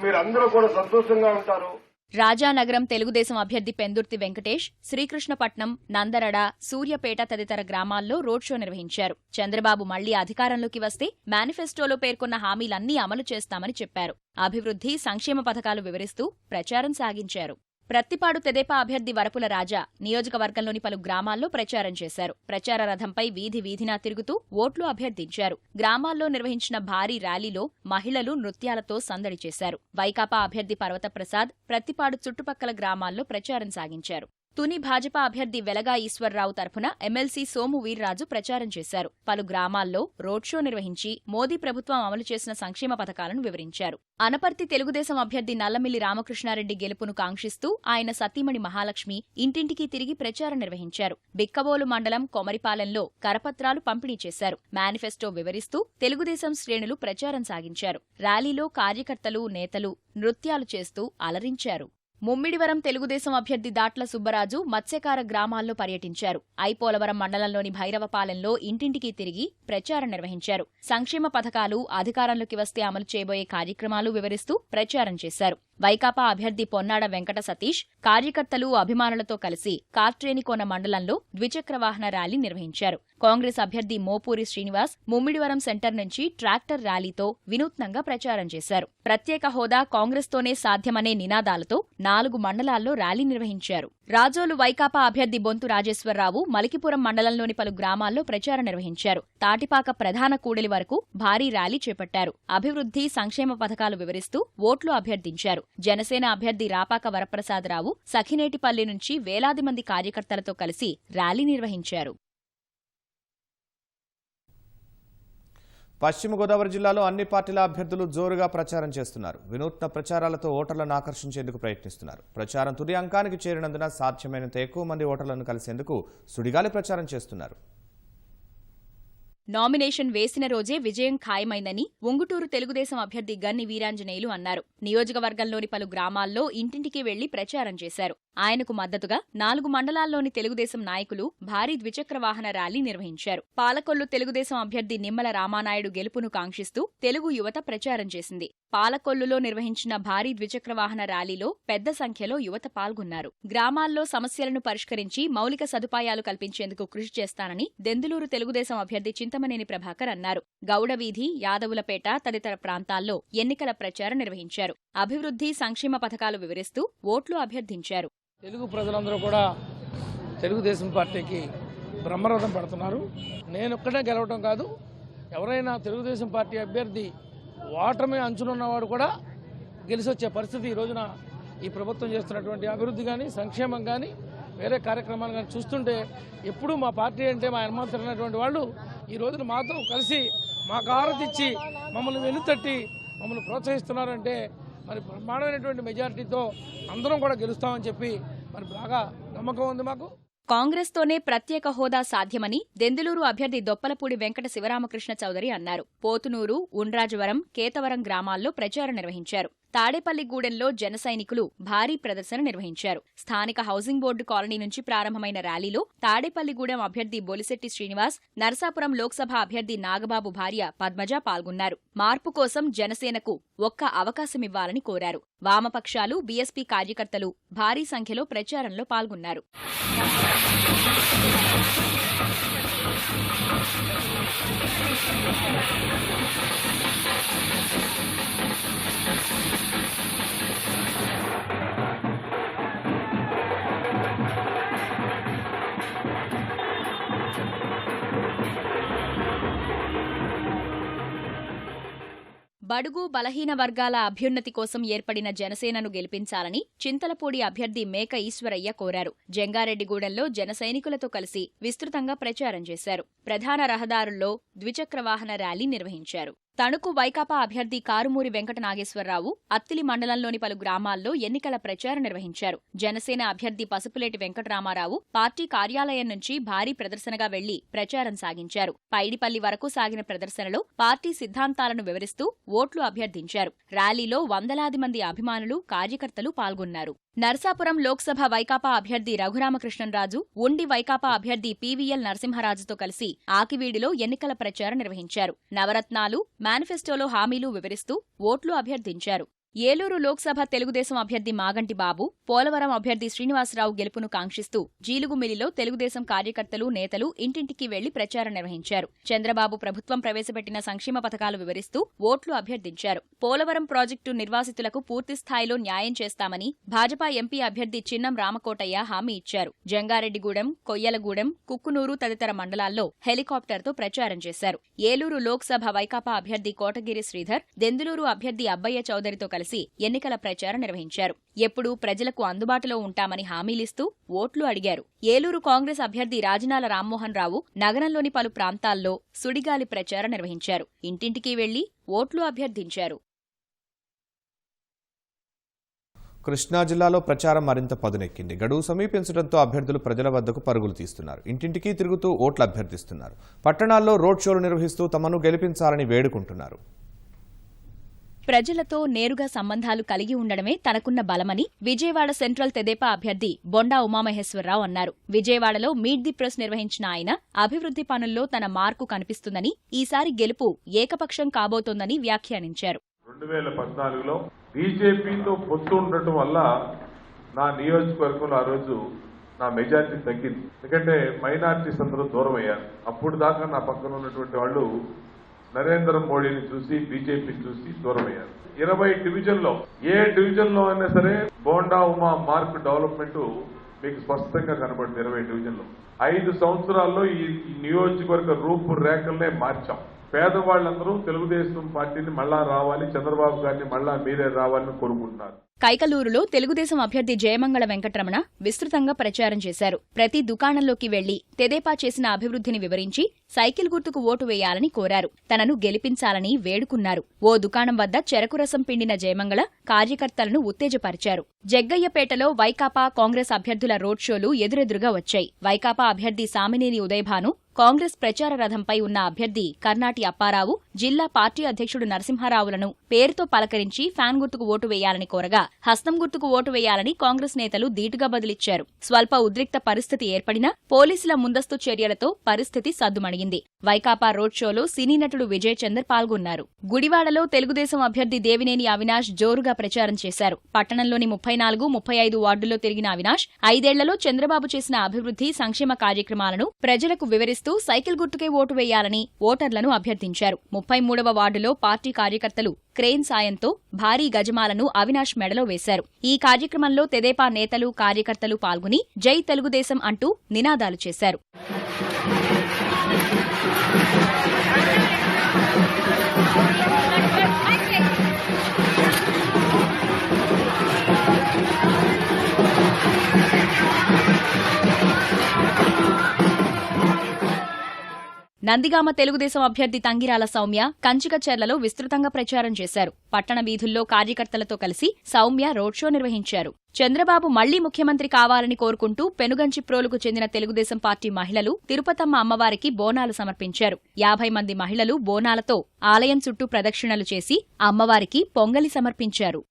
మీరందరూ కూడా సంతోషంగా ఉంటారు. రాజానగరం తెలుగుదేశం అభ్యర్థి పెందుర్తి వెంకటేష్ శ్రీకృష్ణపట్నం, నందరడ, సూర్యపేట తదితర గ్రామాల్లో రోడ్ షో నిర్వహించారు. చంద్రబాబు మళ్లీ అధికారంలోకి వస్తే మేనిఫెస్టోలో పేర్కొన్న హామీలన్నీ అమలు చేస్తామని చెప్పారు. అభివృద్ధి, సంక్షేమ పథకాలు వివరిస్తూ ప్రచారం సాగించారు. ప్రత్తిపాడు తెదేపా అభ్యర్థి వరపుల రాజా నియోజకవర్గంలోని పలు గ్రామాల్లో ప్రచారం చేశారు. ప్రచార రథంపై వీధి వీధినా తిరుగుతూ ఓట్లు అభ్యర్థించారు. గ్రామాల్లో నిర్వహించిన భారీ ర్యాలీలో మహిళలు నృత్యాలతో సందడి చేశారు. వైకాపా అభ్యర్థి పర్వతప్రసాద్ ప్రత్తిపాడు చుట్టుపక్కల గ్రామాల్లో ప్రచారం సాగించారు. తుని భాజపా అభ్యర్థి వెలగా ఈశ్వర్రావు తరఫున ఎమ్మెల్సీ సోము వీర్రాజు ప్రచారం చేశారు. పలు గ్రామాల్లో రోడ్ షో నిర్వహించి మోదీ ప్రభుత్వం అమలు చేసిన సంక్షేమ పథకాలను వివరించారు. అనపర్తి తెలుగుదేశం అభ్యర్థి నల్లమిల్లి రామకృష్ణారెడ్డి గెలుపును కాంక్షిస్తూ ఆయన సతీమణి మహాలక్ష్మి ఇంటింటికి తిరిగి ప్రచారం నిర్వహించారు. బిక్కవోలు మండలం కొమరిపాలెంలో కరపత్రాలు పంపిణీ చేశారు. మేనిఫెస్టో వివరిస్తూ తెలుగుదేశం శ్రేణులు ప్రచారం సాగించారు. ర్యాలీలో కార్యకర్తలు, నేతలు నృత్యాలు చేస్తూ అలరించారు. ముమ్మిడివరం తెలుగుదేశం అభ్యర్థి దాట్ల సుబ్బరాజు మత్స్యకార గ్రామాల్లో పర్యటించారు. ఐపోలవరం మండలంలోని భైరవపాలెంలో ఇంటింటికి తిరిగి ప్రచారం నిర్వహించారు. సంక్షేమ పథకాలు, అధికారంలోకి వస్తే అమలు చేయబోయే కార్యక్రమాలు వివరిస్తూ ప్రచారం చేశారు. వైకాపా అభ్యర్థి పొన్నాడ వెంకట సతీష్ కార్యకర్తలు, అభిమానులతో కలిసి కార్ట్రేనికోన మండలంలో ద్విచక్ర వాహన ర్యాలీ నిర్వహించారు. కాంగ్రెస్ అభ్యర్థి మోపూరి శ్రీనివాస్ ముమ్మిడివరం సెంటర్ నుంచి ట్రాక్టర్ ర్యాలీతో వినూత్నంగా ప్రచారం చేశారు. ప్రత్యేక హోదా కాంగ్రెస్తోనే సాధ్యమనే నినాదాలతో 4 మండలాల్లో ర్యాలీ నిర్వహించారు. రాజోలు వైకాపా అభ్యర్థి బొంతు రాజేశ్వరరావు మలికిపురం మండలంలోని పలు గ్రామాల్లో ప్రచారం నిర్వహించారు. తాటిపాక ప్రధాన కూడలి వరకు భారీ ర్యాలీ చేపట్టారు. అభివృద్ధి, సంక్షేమ పథకాలు వివరిస్తూ ఓట్లు అభ్యర్థించారు. జనసేన అభ్యర్థి రాపాక వరప్రసాదరావు సఖినేటిపల్లి నుంచి వేలాది మంది కార్యకర్తలతో కలిసి ర్యాలీ నిర్వహించారు. పశ్చిమ గోదావరి జిల్లాలో అన్ని పార్టీల అభ్యర్థులు జోరుగా ప్రచారం చేస్తున్నారు. వినూత్న ప్రచారాలతో ఓటర్లను ఆకర్షించేందుకు ప్రయత్నిస్తున్నారు. ప్రచారం తుది అంకానికి చేరినందున సాధ్యమైనంత ఎక్కువ మంది ఓటర్లను కలిసేందుకు సుడిగాలి ప్రచారం చేస్తున్నారు. నామినేషన్ వేసిన రోజే విజయం ఖాయమైందని ఉంగుటూరు తెలుగుదేశం అభ్యర్థి గన్ని వీరాంజనేయులు అన్నారు. నియోజకవర్గంలోని పలు గ్రామాల్లో ఇంటింటికి వెళ్లి ప్రచారం చేశారు. ఆయనకు మద్దతుగా 4 మండలాల్లోని తెలుగుదేశం నాయకులు భారీ ద్విచక్ర వాహన ర్యాలీ నిర్వహించారు. పాలకొల్లు తెలుగుదేశం అభ్యర్థి నిమ్మల రామానాయుడు గెలుపును కాంక్షిస్తూ తెలుగు యువత ప్రచారం చేసింది. పాలకొల్లులో నిర్వహించిన భారీ ద్విచక్ర వాహన ర్యాలీలో పెద్ద సంఖ్యలో యువత పాల్గొన్నారు. గ్రామాల్లో సమస్యలను పరిష్కరించి మౌలిక సదుపాయాలు కల్పించేందుకు కృషి చేస్తానని దెందులూరు తెలుగుదేశం అభ్యర్థి చింతమనేని ప్రభాకర్ అన్నారు. గౌడవీధి, యాదవులపేట తదితర ప్రాంతాల్లో ఎన్నికల ప్రచారం నిర్వహించారు. అభివృద్ధి, సంక్షేమ పథకాలు వివరిస్తూ ఓట్లు అభ్యర్థించారు. తెలుగు ప్రజలందరూ కూడా తెలుగుదేశం పార్టీకి బ్రహ్మరథం పడుతున్నారు. నేనొక్కడే గెలవడం కాదు, ఎవరైనా తెలుగుదేశం పార్టీ అభ్యర్థి ఓటమి అంచునున్నవాడు కూడా గెలిచి వచ్చే పరిస్థితి ఈ రోజున ఈ ప్రభుత్వం చేస్తున్నటువంటి అభివృద్ధి కానీ, సంక్షేమం కానీ, వేరే కార్యక్రమాలు కానీ చూస్తుంటే ఎప్పుడూ మా పార్టీ అంటే మా అనుమతి తిరిగినటువంటి వాళ్ళు ఈ రోజున మాతో కలిసి మాకు ఆరతిచ్చి మమ్మల్ని వెన్నుతట్టి మమ్మల్ని ప్రోత్సహిస్తున్నారంటే మరి బ్రహ్మాండమైనటువంటి మెజారిటీతో అందరం కూడా గెలుస్తామని చెప్పి మరి బాగా నమ్మకం ఉంది మాకు. కాంగ్రెస్తోనే ప్రత్యేక హోదా సాధ్యమని దెందులూరు అభ్యర్థి దొప్పలపూడి వెంకట శివరామకృష్ణ చౌదరి అన్నారు. పోతునూరు, ఉండ్రాజవరం, కేతవరం గ్రామాల్లో ప్రచారం నిర్వహించారు. తాడేపల్లిగూడెంలో జన సైనికులు భారీ ప్రదర్శన నిర్వహించారు. స్థానిక హౌసింగ్ బోర్డు కాలనీ నుంచి ప్రారంభమైన ర్యాలీలో తాడేపల్లిగూడెం అభ్యర్థి బొలిశెట్టి శ్రీనివాస్, నరసాపురం లోక్సభ అభ్యర్థి నాగబాబు భార్య పద్మజ పాల్గొన్నారు. మార్పు కోసం జనసేనకు ఒక్క అవకాశమివ్వాలని కోరారు. వామపక్షాలు, బీఎస్పీ కార్యకర్తలు భారీ సంఖ్యలో ప్రచారంలో పాల్గొన్నారు. బడుగు, బలహీన వర్గాల అభ్యున్నతి కోసం ఏర్పడిన జనసేనను గెలిపించాలని చింతలపూడి అభ్యర్థి మేక ఈశ్వరయ్య కోరారు. జంగారెడ్డిగూడెంలో జన సైనికులతో కలిసి విస్తృతంగా ప్రచారం చేశారు. ప్రధాన రహదారుల్లో ద్విచక్ర వాహన ర్యాలీ నిర్వహించారు. తణుకు వైకాపా అభ్యర్థి కారుమూరి వెంకట నాగేశ్వరరావు అత్తిలి మండలంలోని పలు గ్రామాల్లో ఎన్నికల ప్రచారం నిర్వహించారు. జనసేన అభ్యర్థి పసుపులేటి వెంకటరామారావు పార్టీ కార్యాలయం నుంచి భారీ ప్రదర్శనగా వెళ్లి ప్రచారం సాగించారు. పైడిపల్లి వరకు సాగిన ప్రదర్శనలో పార్టీ సిద్ధాంతాలను వివరిస్తూ ఓట్లు అభ్యర్థించారు. ర్యాలీలో వందలాది మంది అభిమానులు, కార్యకర్తలు పాల్గొన్నారు. నర్సాపురం లోక్సభ వైకాపా అభ్యర్థి రఘురామకృష్ణంరాజు, ఉండి వైకాపా అభ్యర్థి పీవీఎల్ నరసింహరాజుతో కలిసి ఆకివీడిలో ఎన్నికల ప్రచారం నిర్వహించారు. నవరత్నాలు, మేనిఫెస్టోలో హామీలు వివరిస్తూ ఓట్లు అభ్యర్థించారు. ఏలూరు లోక్సభ తెలుగుదేశం అభ్యర్థి మాగంటి బాబు, పోలవరం అభ్యర్థి శ్రీనివాసరావు గెలుపును కాంక్షిస్తూ జీలుగుమిల్లిలో తెలుగుదేశం కార్యకర్తలు, నేతలు ఇంటింటికి వెళ్లి ప్రచారం నిర్వహించారు. చంద్రబాబు ప్రభుత్వం ప్రవేశపెట్టిన సంక్షేమ పథకాలు వివరిస్తూ ఓట్లు అభ్యర్థించారు. పోలవరం ప్రాజెక్టు నిర్వాసితులకు పూర్తిస్థాయిలో న్యాయం చేస్తామని భాజపా ఎంపీ అభ్యర్థి చిన్నం రామకోటయ్య హామీ ఇచ్చారు. జంగారెడ్డిగూడెం, కొయ్యలగూడెం, కుక్కునూరు తదితర మండలాల్లో హెలికాప్టర్తో ప్రచారం చేశారు. ఏలూరు లోక్సభ వైకాపా అభ్యర్థి కోటగిరి శ్రీధర్, దెందులూరు అభ్యర్థి అబ్బయ్య చౌదరితో కలిసి ఎన్నికల ప్రచారం నిర్వహించారు. ఎప్పుడూ ప్రజలకు అందుబాటులో ఉంటామని హామీలిస్తూ ఓట్లు అడిగారు. ఏలూరు కాంగ్రెస్ అభ్యర్థి రాజనాల రామ్మోహన్ రావు నగరంలోని పలు ప్రాంతాల్లో సుడిగాలి ప్రచారం నిర్వహించారు. ఇంటింటికి వెళ్లి ఓట్లు అభ్యర్థించారు. కృష్ణా జిల్లాలో ప్రచారం మరింత పదునెక్కింది. గడువు సమీపించడంతో అభ్యర్థులు ప్రజల వద్దకు పరుగులు తీస్తున్నారు. ఇంటింటికి తిరుగుతూ ఓట్లు అభ్యర్థిస్తున్నారు. పట్టణాల్లో రోడ్ షోలు నిర్వహిస్తూ తమను గెలిపించాలని వేడుకుంటున్నారు. ప్రజలతో నేరుగా సంబంధాలు కలిగి ఉండడమే తనకున్న బలమని విజయవాడ సెంట్రల్ తెదేపా అభ్యర్థి బొండా ఉమామహేశ్వరరావు అన్నారు. విజయవాడలో మీట్ ది ప్రెస్ నిర్వహించిన ఆయన అభివృద్ధి పనుల్లో తన మార్కు కనిపిస్తుందని, ఈసారి గెలుపు ఏకపక్షం కాబోతోందని వ్యాఖ్యానించారు. 2014లో బీజేపీతో పొత్తు ఉండటం వల్ల నా నియోజకవర్గంలో ఆ రోజు నా మెజారిటీ తగ్గింది. ఎందుకంటే మైనారిటీస్ అందరూ దూరం అయ్యారు. అప్పుడు దాకా నా పక్కన ఉన్నటువంటి వాళ్ళు నరేంద్ర మోడీని చూసి, బీజేపీని చూసి దూరమయ్యారు. 20 డివిజన్లో ఏ డివిజన్లో అయినా సరే బోండా ఉమా మార్క్ డెవలప్మెంట్ మీకు స్పష్టంగా కనబడుతుంది. 20 డివిజన్లో 5 సంవత్సరాల్లో ఈ నియోజకవర్గ రూపురేఖలనే మార్చాం. పేదవాళ్ళందరూ తెలుగుదేశం పార్టీని మళ్ళా రావాలి, చంద్రబాబు గారిని మళ్ళా మీరే రావాలని కోరుకుంటున్నారు. కైకలూరులో తెలుగుదేశం అభ్యర్థి జయమంగళ వెంకటరమణ విస్తృతంగా ప్రచారం చేశారు. ప్రతి దుకాణంలోకి వెళ్లి తెదేపా చేసిన అభివృద్ధిని వివరించి సైకిల్ గుర్తుకు ఓటు వేయాలని కోరారు. తనను గెలిపించాలని వేడుకున్నారు. ఓ దుకాణం వద్ద చెరకు రసం పిండిన జయమంగళ కార్యకర్తలను ఉత్తేజపరిచారు. జగ్గయ్యపేటలో వైకాపా, కాంగ్రెస్ అభ్యర్థుల రోడ్ షోలు ఎదురెదురుగా వచ్చాయి. వైకాపా అభ్యర్థి సామినేని ఉదయభాను, కాంగ్రెస్ ప్రచార రథంపై ఉన్న అభ్యర్థి కర్నాటి అప్పారావు, జిల్లా పార్టీ అధ్యక్షుడు నరసింహారావులను పేరుతో పలకరించి ఫ్యాన్ గుర్తుకు ఓటు వేయాలని కోరగా హస్తం గుర్తుకు ఓటు వేయాలని కాంగ్రెస్ నేతలు ధీటుగా బదిలిచ్చారు. స్వల్ప ఉద్రిక్త పరిస్థితి ఏర్పడినా పోలీసుల ముందస్తు చర్యలతో పరిస్థితి సద్దుమణిగింది. వైకాపా రోడ్ షోలో సినీ నటుడు విజయ్ చందర్ పాల్గొన్నారు. గుడివాడలో తెలుగుదేశం అభ్యర్థి దేవినేని అవినాష్ జోరుగా ప్రచారం చేశారు. పట్టణంలోని 34, 35 వార్డుల్లో తిరిగిన అవినాష్ 5 ఏళ్లలో చంద్రబాబు చేసిన అభివృద్ధి, సంక్షేమ కార్యక్రమాలను ప్రజలకు వివరిస్తూ సైకిల్ గుర్తుకే ఓటు వేయాలని ఓటర్లను అభ్యర్థించారు. 33వ వార్డులో పార్టీ కార్యకర్తలు క్రేన్ సాయంతో భారీ గజమాలను అవినాష్ మెడలో వేశారు. ఈ కార్యక్రమంలో తెదేపా నేతలు, కార్యకర్తలు పాల్గొని జై తెలుగుదేశం అంటూ నినాదాలు చేశారు. నందిగామ తెలుగుదేశం అభ్యర్థి తంగిరాల సౌమ్య కంచికచెర్లలో విస్తృతంగా ప్రచారం చేశారు. పట్టణ వీధుల్లో కార్యకర్తలతో కలిసి సౌమ్య రోడ్ షో నిర్వహించారు. చంద్రబాబు మళ్లీ ముఖ్యమంత్రి కావాలని కోరుకుంటూ పెనుగంచిప్రోలుకు చెందిన తెలుగుదేశం పార్టీ మహిళలు తిరుపతమ్మ అమ్మవారికి బోనాలు సమర్పించారు. 50 మంది మహిళలు బోనాలతో ఆలయం చుట్టూ ప్రదక్షిణలు చేసి అమ్మవారికి పొంగలి సమర్పించారు.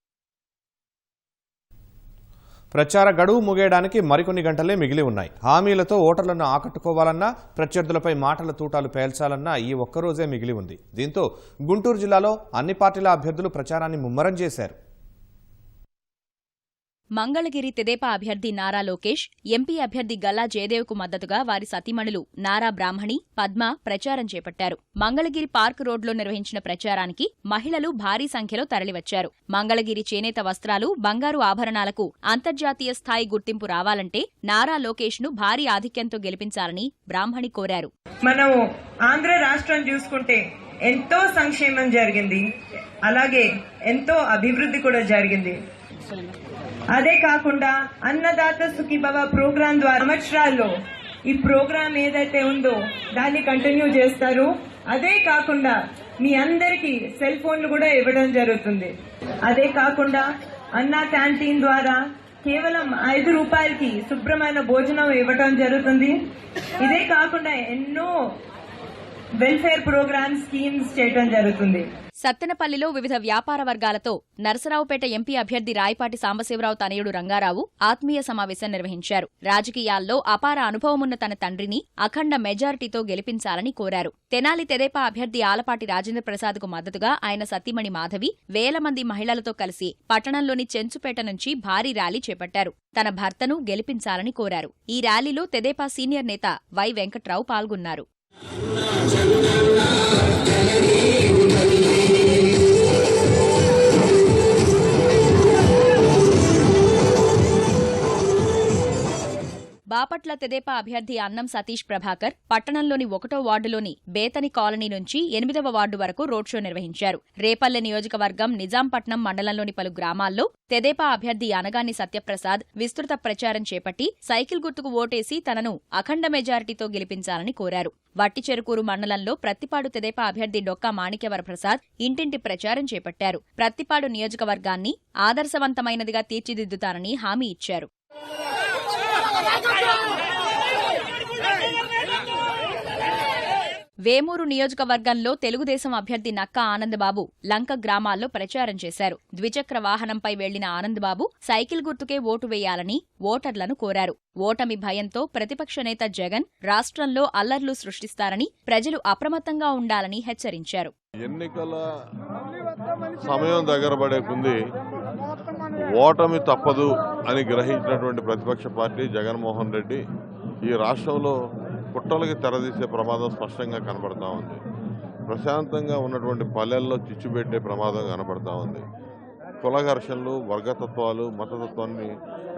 ప్రచార గడువు ముగియడానికి మరికొన్ని గంటలే మిగిలి ఉన్నాయి. హామీలతో ఓటర్లను ఆకట్టుకోవాలన్నా, ప్రత్యర్థులపై మాటల తూటాలు పేల్చాలన్నా ఈ ఒక్కరోజే మిగిలి ఉంది. దీంతో గుంటూరు జిల్లాలో అన్ని పార్టీల అభ్యర్థులు ప్రచారాన్ని ముమ్మరం చేశారు. మంగళగిరి తెదేపా అభ్యర్థి నారా లోకేష్, ఎంపీ అభ్యర్థి గల్లా జయదేవ్కు మద్దతుగా వారి సతీమణులు నారా బ్రాహ్మణి, పద్మ ప్రచారం చేపట్టారు. మంగళగిరి పార్క్ రోడ్లో నిర్వహించిన ప్రచారానికి మహిళలు భారీ సంఖ్యలో తరలివచ్చారు. మంగళగిరి చేనేత వస్త్రాలు, బంగారు ఆభరణాలకు అంతర్జాతీయ స్థాయి గుర్తింపు రావాలంటే నారా లోకేష్ను భారీ ఆధిక్యంతో గెలిపించాలని బ్రాహ్మణి కోరారు. మనం ఆంధ్ర రాష్ట్రం చూసుకుంటే ఎంతో సంక్షేమం జరిగింది, అలాగే ఎంతో అభివృద్ధి కూడా జరిగింది. అదే కాకుండా అన్నదాత సుఖీభవ ప్రోగ్రాం ద్వారా సంవత్సరాల్లో ఈ ప్రోగ్రాం ఏదైతే ఉందో దాన్ని కంటిన్యూ చేస్తారు. అదే కాకుండా మీ అందరికీ సెల్ ఫోన్లు కూడా ఇవ్వడం జరుగుతుంది. అదే కాకుండా అన్నా క్యాంటీన్ ద్వారా కేవలం 5 రూపాయలకి శుభ్రమైన భోజనం ఇవ్వడం జరుగుతుంది. ఇదే కాకుండా ఎన్నో వెల్ఫేర్ ప్రోగ్రామ్స్, స్కీమ్స్ చేయడం జరుగుతుంది. సత్తెనపల్లిలో వివిధ వ్యాపార వర్గాలతో నరసరావుపేట ఎంపీ అభ్యర్థి రాయపాటి సాంబశివరావు తనయుడు రంగారావు ఆత్మీయ సమావేశం నిర్వహించారు. రాజకీయాల్లో అపార అనుభవమున్న తన తండ్రిని అఖండ మెజారిటీతో గెలిపించాలని కోరారు. తెనాలి తెదేపా అభ్యర్థి ఆలపాటి రాజేంద్ర ప్రసాద్కు మద్దతుగా ఆయన సతీమణి మాధవి వేల మంది మహిళలతో కలిసి పట్టణంలోని చెంచుపేట నుంచి భారీ ర్యాలీ చేపట్టారు. తన భర్తను గెలిపించాలని కోరారు. ఈ ర్యాలీలో తెదేపా సీనియర్ నేత వై వెంకట్రావు పాల్గొన్నారు. బాపట్ల తెదేపా అభ్యర్థి అన్నం సతీష్ ప్రభాకర్ పట్టణంలోని 1వ వార్డులోని బేతని కాలనీ నుంచి 8వ వార్డు వరకు రోడ్ షో నిర్వహించారు. రేపల్లె నియోజకవర్గం నిజాంపట్నం మండలంలోని పలు గ్రామాల్లో తెదేపా అభ్యర్థి అనగాని సత్యప్రసాద్ విస్తృత ప్రచారం చేపట్టి సైకిల్ గుర్తుకు ఓటేసి తనను అఖండ మెజారిటీతో గెలిపించాలని కోరారు. వట్టిచెరుకూరు మండలంలో ప్రత్తిపాడు తెదేపా అభ్యర్థి డొక్కా మాణిక్యవరప్రసాద్ ఇంటింటి ప్రచారం చేపట్టారు. ప్రత్తిపాడు నియోజకవర్గాన్ని ఆదర్శవంతమైనదిగా తీర్చిదిద్దుతానని హామీ ఇచ్చారు. వేమూరు నియోజకవర్గంలో తెలుగుదేశం అభ్యర్థి నక్కా ఆనందబాబు లంక గ్రామాల్లో ప్రచారం చేశారు. ద్విచక్ర వాహనంపై వెళ్లిన ఆనందబాబు సైకిల్ గుర్తుకే ఓటు వేయాలని ఓటర్లను కోరారు. ఓటమి భయంతో ప్రతిపక్ష నేత జగన్ రాష్ట్రంలో అల్లర్లు సృష్టిస్తారని, ప్రజలు అప్రమత్తంగా ఉండాలని హెచ్చరించారు. ఎన్నికల సమయం దగ్గర పడే కొంది ఓటమి తప్పదు అని గ్రహించినటువంటి ప్రతిపక్ష పార్టీ జగన్మోహన్ రెడ్డి ఈ రాష్ట్రంలో కుట్రలకి తెరదీసే ప్రమాదం స్పష్టంగా కనబడతా ఉంది. ప్రశాంతంగా ఉన్నటువంటి పల్లెల్లో చిచ్చుపెట్టే ప్రమాదం కనబడతా ఉంది. కుల ఘర్షణలు, వర్గతత్వాలు, మతతత్వాన్ని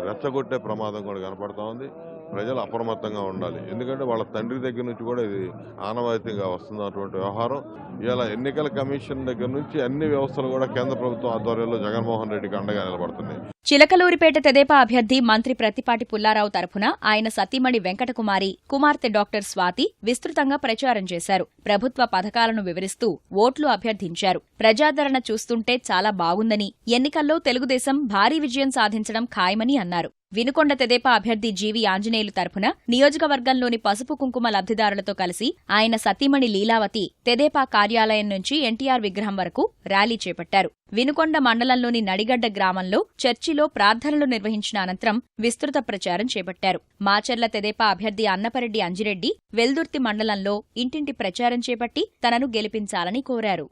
రెచ్చగొట్టే ప్రమాదం కూడా కనపడతా ఉంది. ప్రజలు అప్రమత్తంగా ఉండాలి. ఎందుకంటే వాళ్ళ తండ్రి దగ్గర నుంచి కూడా ఇది ఆనవాయితీగా వస్తున్నటువంటి వ్యవహారం. ఇలా ఎన్నికల కమిషన్ దగ్గర నుంచి అన్ని వ్యవస్థలు కూడా కేంద్ర ప్రభుత్వం ఆధ్వర్యంలో జగన్మోహన్ రెడ్డికి అండగా నిలబడుతున్నాయి. చిలకలూరిపేట తెదేపా అభ్యర్థి మంత్రి ప్రత్తిపాటి పుల్లారావు తరఫున ఆయన సతీమణి వెంకటకుమారి, కుమార్తె డాక్టర్ స్వాతి విస్తృతంగా ప్రచారం చేశారు. ప్రభుత్వ పథకాలను వివరిస్తూ ఓట్లు అభ్యర్థించారు. ప్రజాదరణ చూస్తుంటే చాలా బాగుందని, ఎన్నికల్లో తెలుగుదేశం భారీ విజయం సాధించడం ఖాయమని అన్నారు. వినుకొండ తెదేపా అభ్యర్థి జీవి ఆంజనేయులు తరఫున నియోజకవర్గంలోని పసుపు కుంకుమ లబ్ధిదారులతో కలిసి ఆయన సతీమణి లీలావతి తెదేపా కార్యాలయం నుంచి ఎన్టీఆర్ విగ్రహం వరకు ర్యాలీ చేపట్టారు. వినుకొండ మండలంలోని నడిగడ్డ గ్రామంలో చర్చిలో ప్రార్థనలు నిర్వహించిన అనంతరం విస్తృత ప్రచారం చేపట్టారు. మాచర్ల తెదేపా అభ్యర్థి అన్నపరెడ్డి అంజిరెడ్డి వెల్దుర్తి మండలంలో ఇంటింటి ప్రచారం చేపట్టి తనను గెలిపించాలని కోరారు.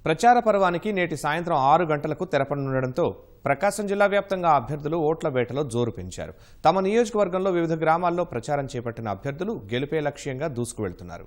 ప్రచార పర్వానికి నేటి సాయంత్రం 6 గంటలకు తెరపడనుండటంతో ప్రకాశం జిల్లా వ్యాప్తంగా అభ్యర్థులు ఓట్ల వేటలో జోరు పెంచారు. తమ నియోజకవర్గంలో వివిధ గ్రామాల్లో ప్రచారం చేపట్టిన అభ్యర్థులు గెలుపే లక్ష్యంగా దూసుకువెళ్తున్నారు.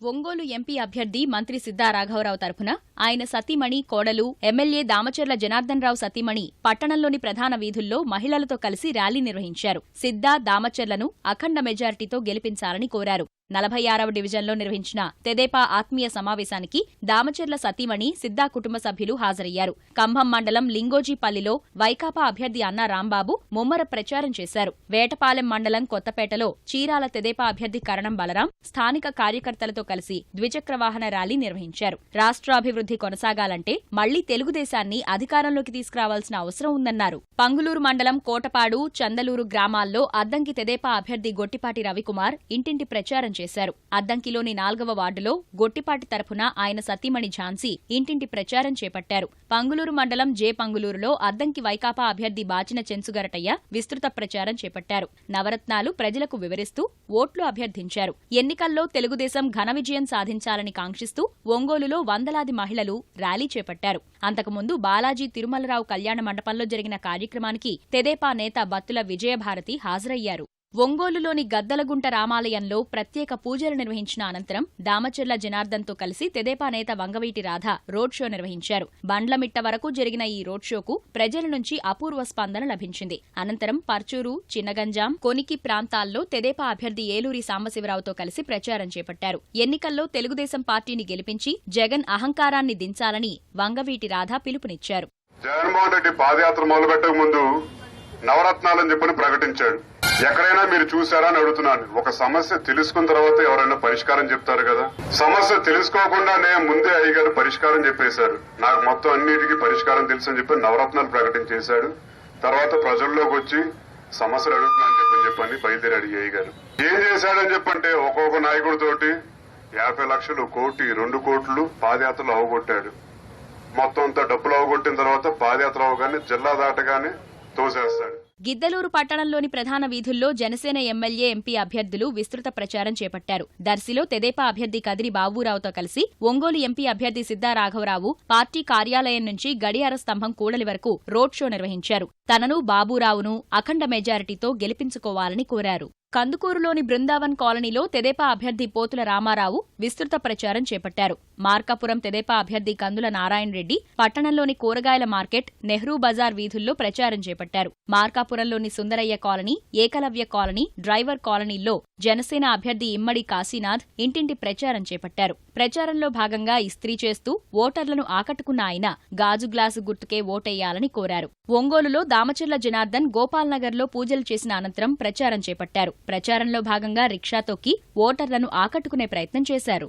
ఒంగోలు ఎంపీ అభ్యర్థి మంత్రి సిద్ధా రాఘవరావు తరఫున ఆయన సతీమణి, కోడలు, ఎమ్మెల్యే దామచర్ల జనార్దన్ రావు సతీమణి పట్టణంలోని ప్రధాన వీధుల్లో మహిళలతో కలిసి ర్యాలీ నిర్వహించారు. సిద్ధా, దామచర్లను అఖండ మెజారిటీతో గెలిపించాలని కోరారు. 46వ డివిజన్లో నిర్వహించిన తెదేపా ఆత్మీయ సమావేశానికి దామచర్ల సతీమణి, సిద్ధా కుటుంబ సభ్యులు హాజరయ్యారు. కంభం మండలం లింగోజీపల్లిలో వైకాపా అభ్యర్థి అన్నా రాంబాబు ముమ్మర ప్రచారం చేశారు. వేటపాలెం మండలం కొత్తపేటలో చీరాల తెదేపా అభ్యర్థి కరణం బలరాం స్థానిక కార్యకర్తలతో కలిసి ద్విచక్ర వాహన ర్యాలీ నిర్వహించారు. రాష్ట్రాభివృద్ధి కొనసాగాలంటే మళ్లీ తెలుగుదేశాన్ని అధికారంలోకి తీసుకురావాల్సిన అవసరం ఉందన్నారు. పంగులూరు మండలం కోటపాడు, చందలూరు గ్రామాల్లో అద్దంకి తెదేపా అభ్యర్థి గొట్టిపాటి రవికుమార్ ఇంటింటి ప్రచారం చేశారు. అద్దంకిలోని 4వ వార్డులో గొట్టిపాటి తరఫున ఆయన సతీమణి ఝాన్సీ ఇంటింటి ప్రచారం చేపట్టారు. పంగులూరు మండలం జే పంగులూరులో అద్దంకి వైకాపా అభ్యర్థి బాచిన చెన్సుగరటయ్య విస్తృత ప్రచారం చేపట్టారు. నవరత్నాలు ప్రజలకు వివరిస్తూ ఓట్లు అభ్యర్థించారు. ఎన్నికల్లో తెలుగుదేశం ఘన విజయం సాధించాలని కాంక్షిస్తూ ఒంగోలులో వందలాది మహిళలు ర్యాలీ చేపట్టారు. అంతకుముందు బాలాజీ తిరుమలరావు కళ్యాణ మండపంలో జరిగిన కార్యక్రమానికి తెదేపా నేత బత్తుల విజయభారతి హాజరయ్యారు. ఒంగోలులోని గద్దలగుంట రామాలయంలో ప్రత్యేక పూజలు నిర్వహించిన అనంతరం దామచర్ల జనార్దన్తో కలిసి తెదేపా నేత వంగవీటి రాధ రోడ్ షో నిర్వహించారు. బండ్లమిట్ట వరకు జరిగిన ఈ రోడ్ షోకు ప్రజల నుంచి అపూర్వ స్పందన లభించింది. అనంతరం పర్చూరు, చిన్నగంజాం, కొనికి ప్రాంతాల్లో తెదేపా అభ్యర్థి ఏలూరి సాంబశివరావుతో కలిసి ప్రచారం చేపట్టారు. ఎన్నికల్లో తెలుగుదేశం పార్టీని గెలిపించి జగన్ అహంకారాన్ని దించాలని వంగవీటి రాధ పిలుపునిచ్చారు. జగన్మోహన్ రెడ్డి పాదయాత్ర మొదలుపెట్టక ముందు నవరత్నాలని చెప్పని ప్రకటించాడు. ఎక్కడైనా మీరు చూసారా అని అడుగుతున్నాను. ఒక సమస్య తెలుసుకున్న తర్వాత ఎవరైనా పరిష్కారం చెప్తారు కదా. సమస్య తెలుసుకోకుండానే ముందే అయ్యగారు పరిష్కారం చెప్పేశారు. నాకు మొత్తం అన్నిటికీ పరిష్కారం తెలుసు అని చెప్పి నవరత్నాలు ప్రకటించేశాడు. తర్వాత ప్రజల్లోకి వచ్చి సమస్యలు అడుగుతున్నానని చెప్పని బయలుదేరాడు అయ్యగారు. ఏం చేశాడని చెప్పంటే ఒక్కొక్క నాయకుడితోటి 50 లక్షలు, 1 కోటి, 2 కోట్లు పాదయాత్రలు అవగొట్టాడు. మొత్తం అంతా డబ్బులు అవగొట్టిన తర్వాత పాదయాత్ర అవగానే జిల్లా దాటగానే తోసేస్తాడు. గిద్దలూరు పట్టణంలోని ప్రధాన వీధుల్లో జనసేన ఎమ్మెల్యే, ఎంపీ అభ్యర్థులు విస్తృత ప్రచారం చేపట్టారు. దర్శిలో తెదేపా అభ్యర్థి కదిరి బాబురావుతో కలిసి ఒంగోలు ఎంపీ అభ్యర్థి సిద్ధా రాఘవరావు పార్టీ కార్యాలయం నుంచి గడియార స్తంభం కూడలి వరకు రోడ్ షో నిర్వహించారు. తనను, బాబురావును అఖండ మెజారిటీతో గెలిపించుకోవాలని కోరారు. కందుకూరులోని బృందావన్ కాలనీలో తెదేపా అభ్యర్థి పోతుల రామారావు విస్తృత ప్రచారం చేపట్టారు. మార్కాపురం తెదేపా అభ్యర్థి కందుల నారాయణ రెడ్డి పట్టణంలోని కూరగాయల మార్కెట్, నెహ్రూ బజార్ వీధుల్లో ప్రచారం చేపట్టారు. మార్కాపురంలోని Sundaraiah colony, Ekalavya colony, driver కాలనీల్లో జనసేన అభ్యర్థి ఇమ్మడి కాశీనాథ్ ఇంటింటి ప్రచారం చేపట్టారు. ప్రచారంలో భాగంగా ఇస్త్రీ చేస్తూ ఓటర్లను ఆకట్టుకున్న ఆయన గాజు గ్లాసు గుర్తుకే ఓటెయ్యాలని కోరారు. ఒంగోలులో దామచర్ల జనార్దన్ గోపాల్నగర్లో పూజలు చేసిన అనంతరం ప్రచారం చేపట్టారు. ప్రచారంలో భాగంగా రిక్షా తొక్కి ఓటర్లను ఆకట్టుకునే ప్రయత్నం చేశారు.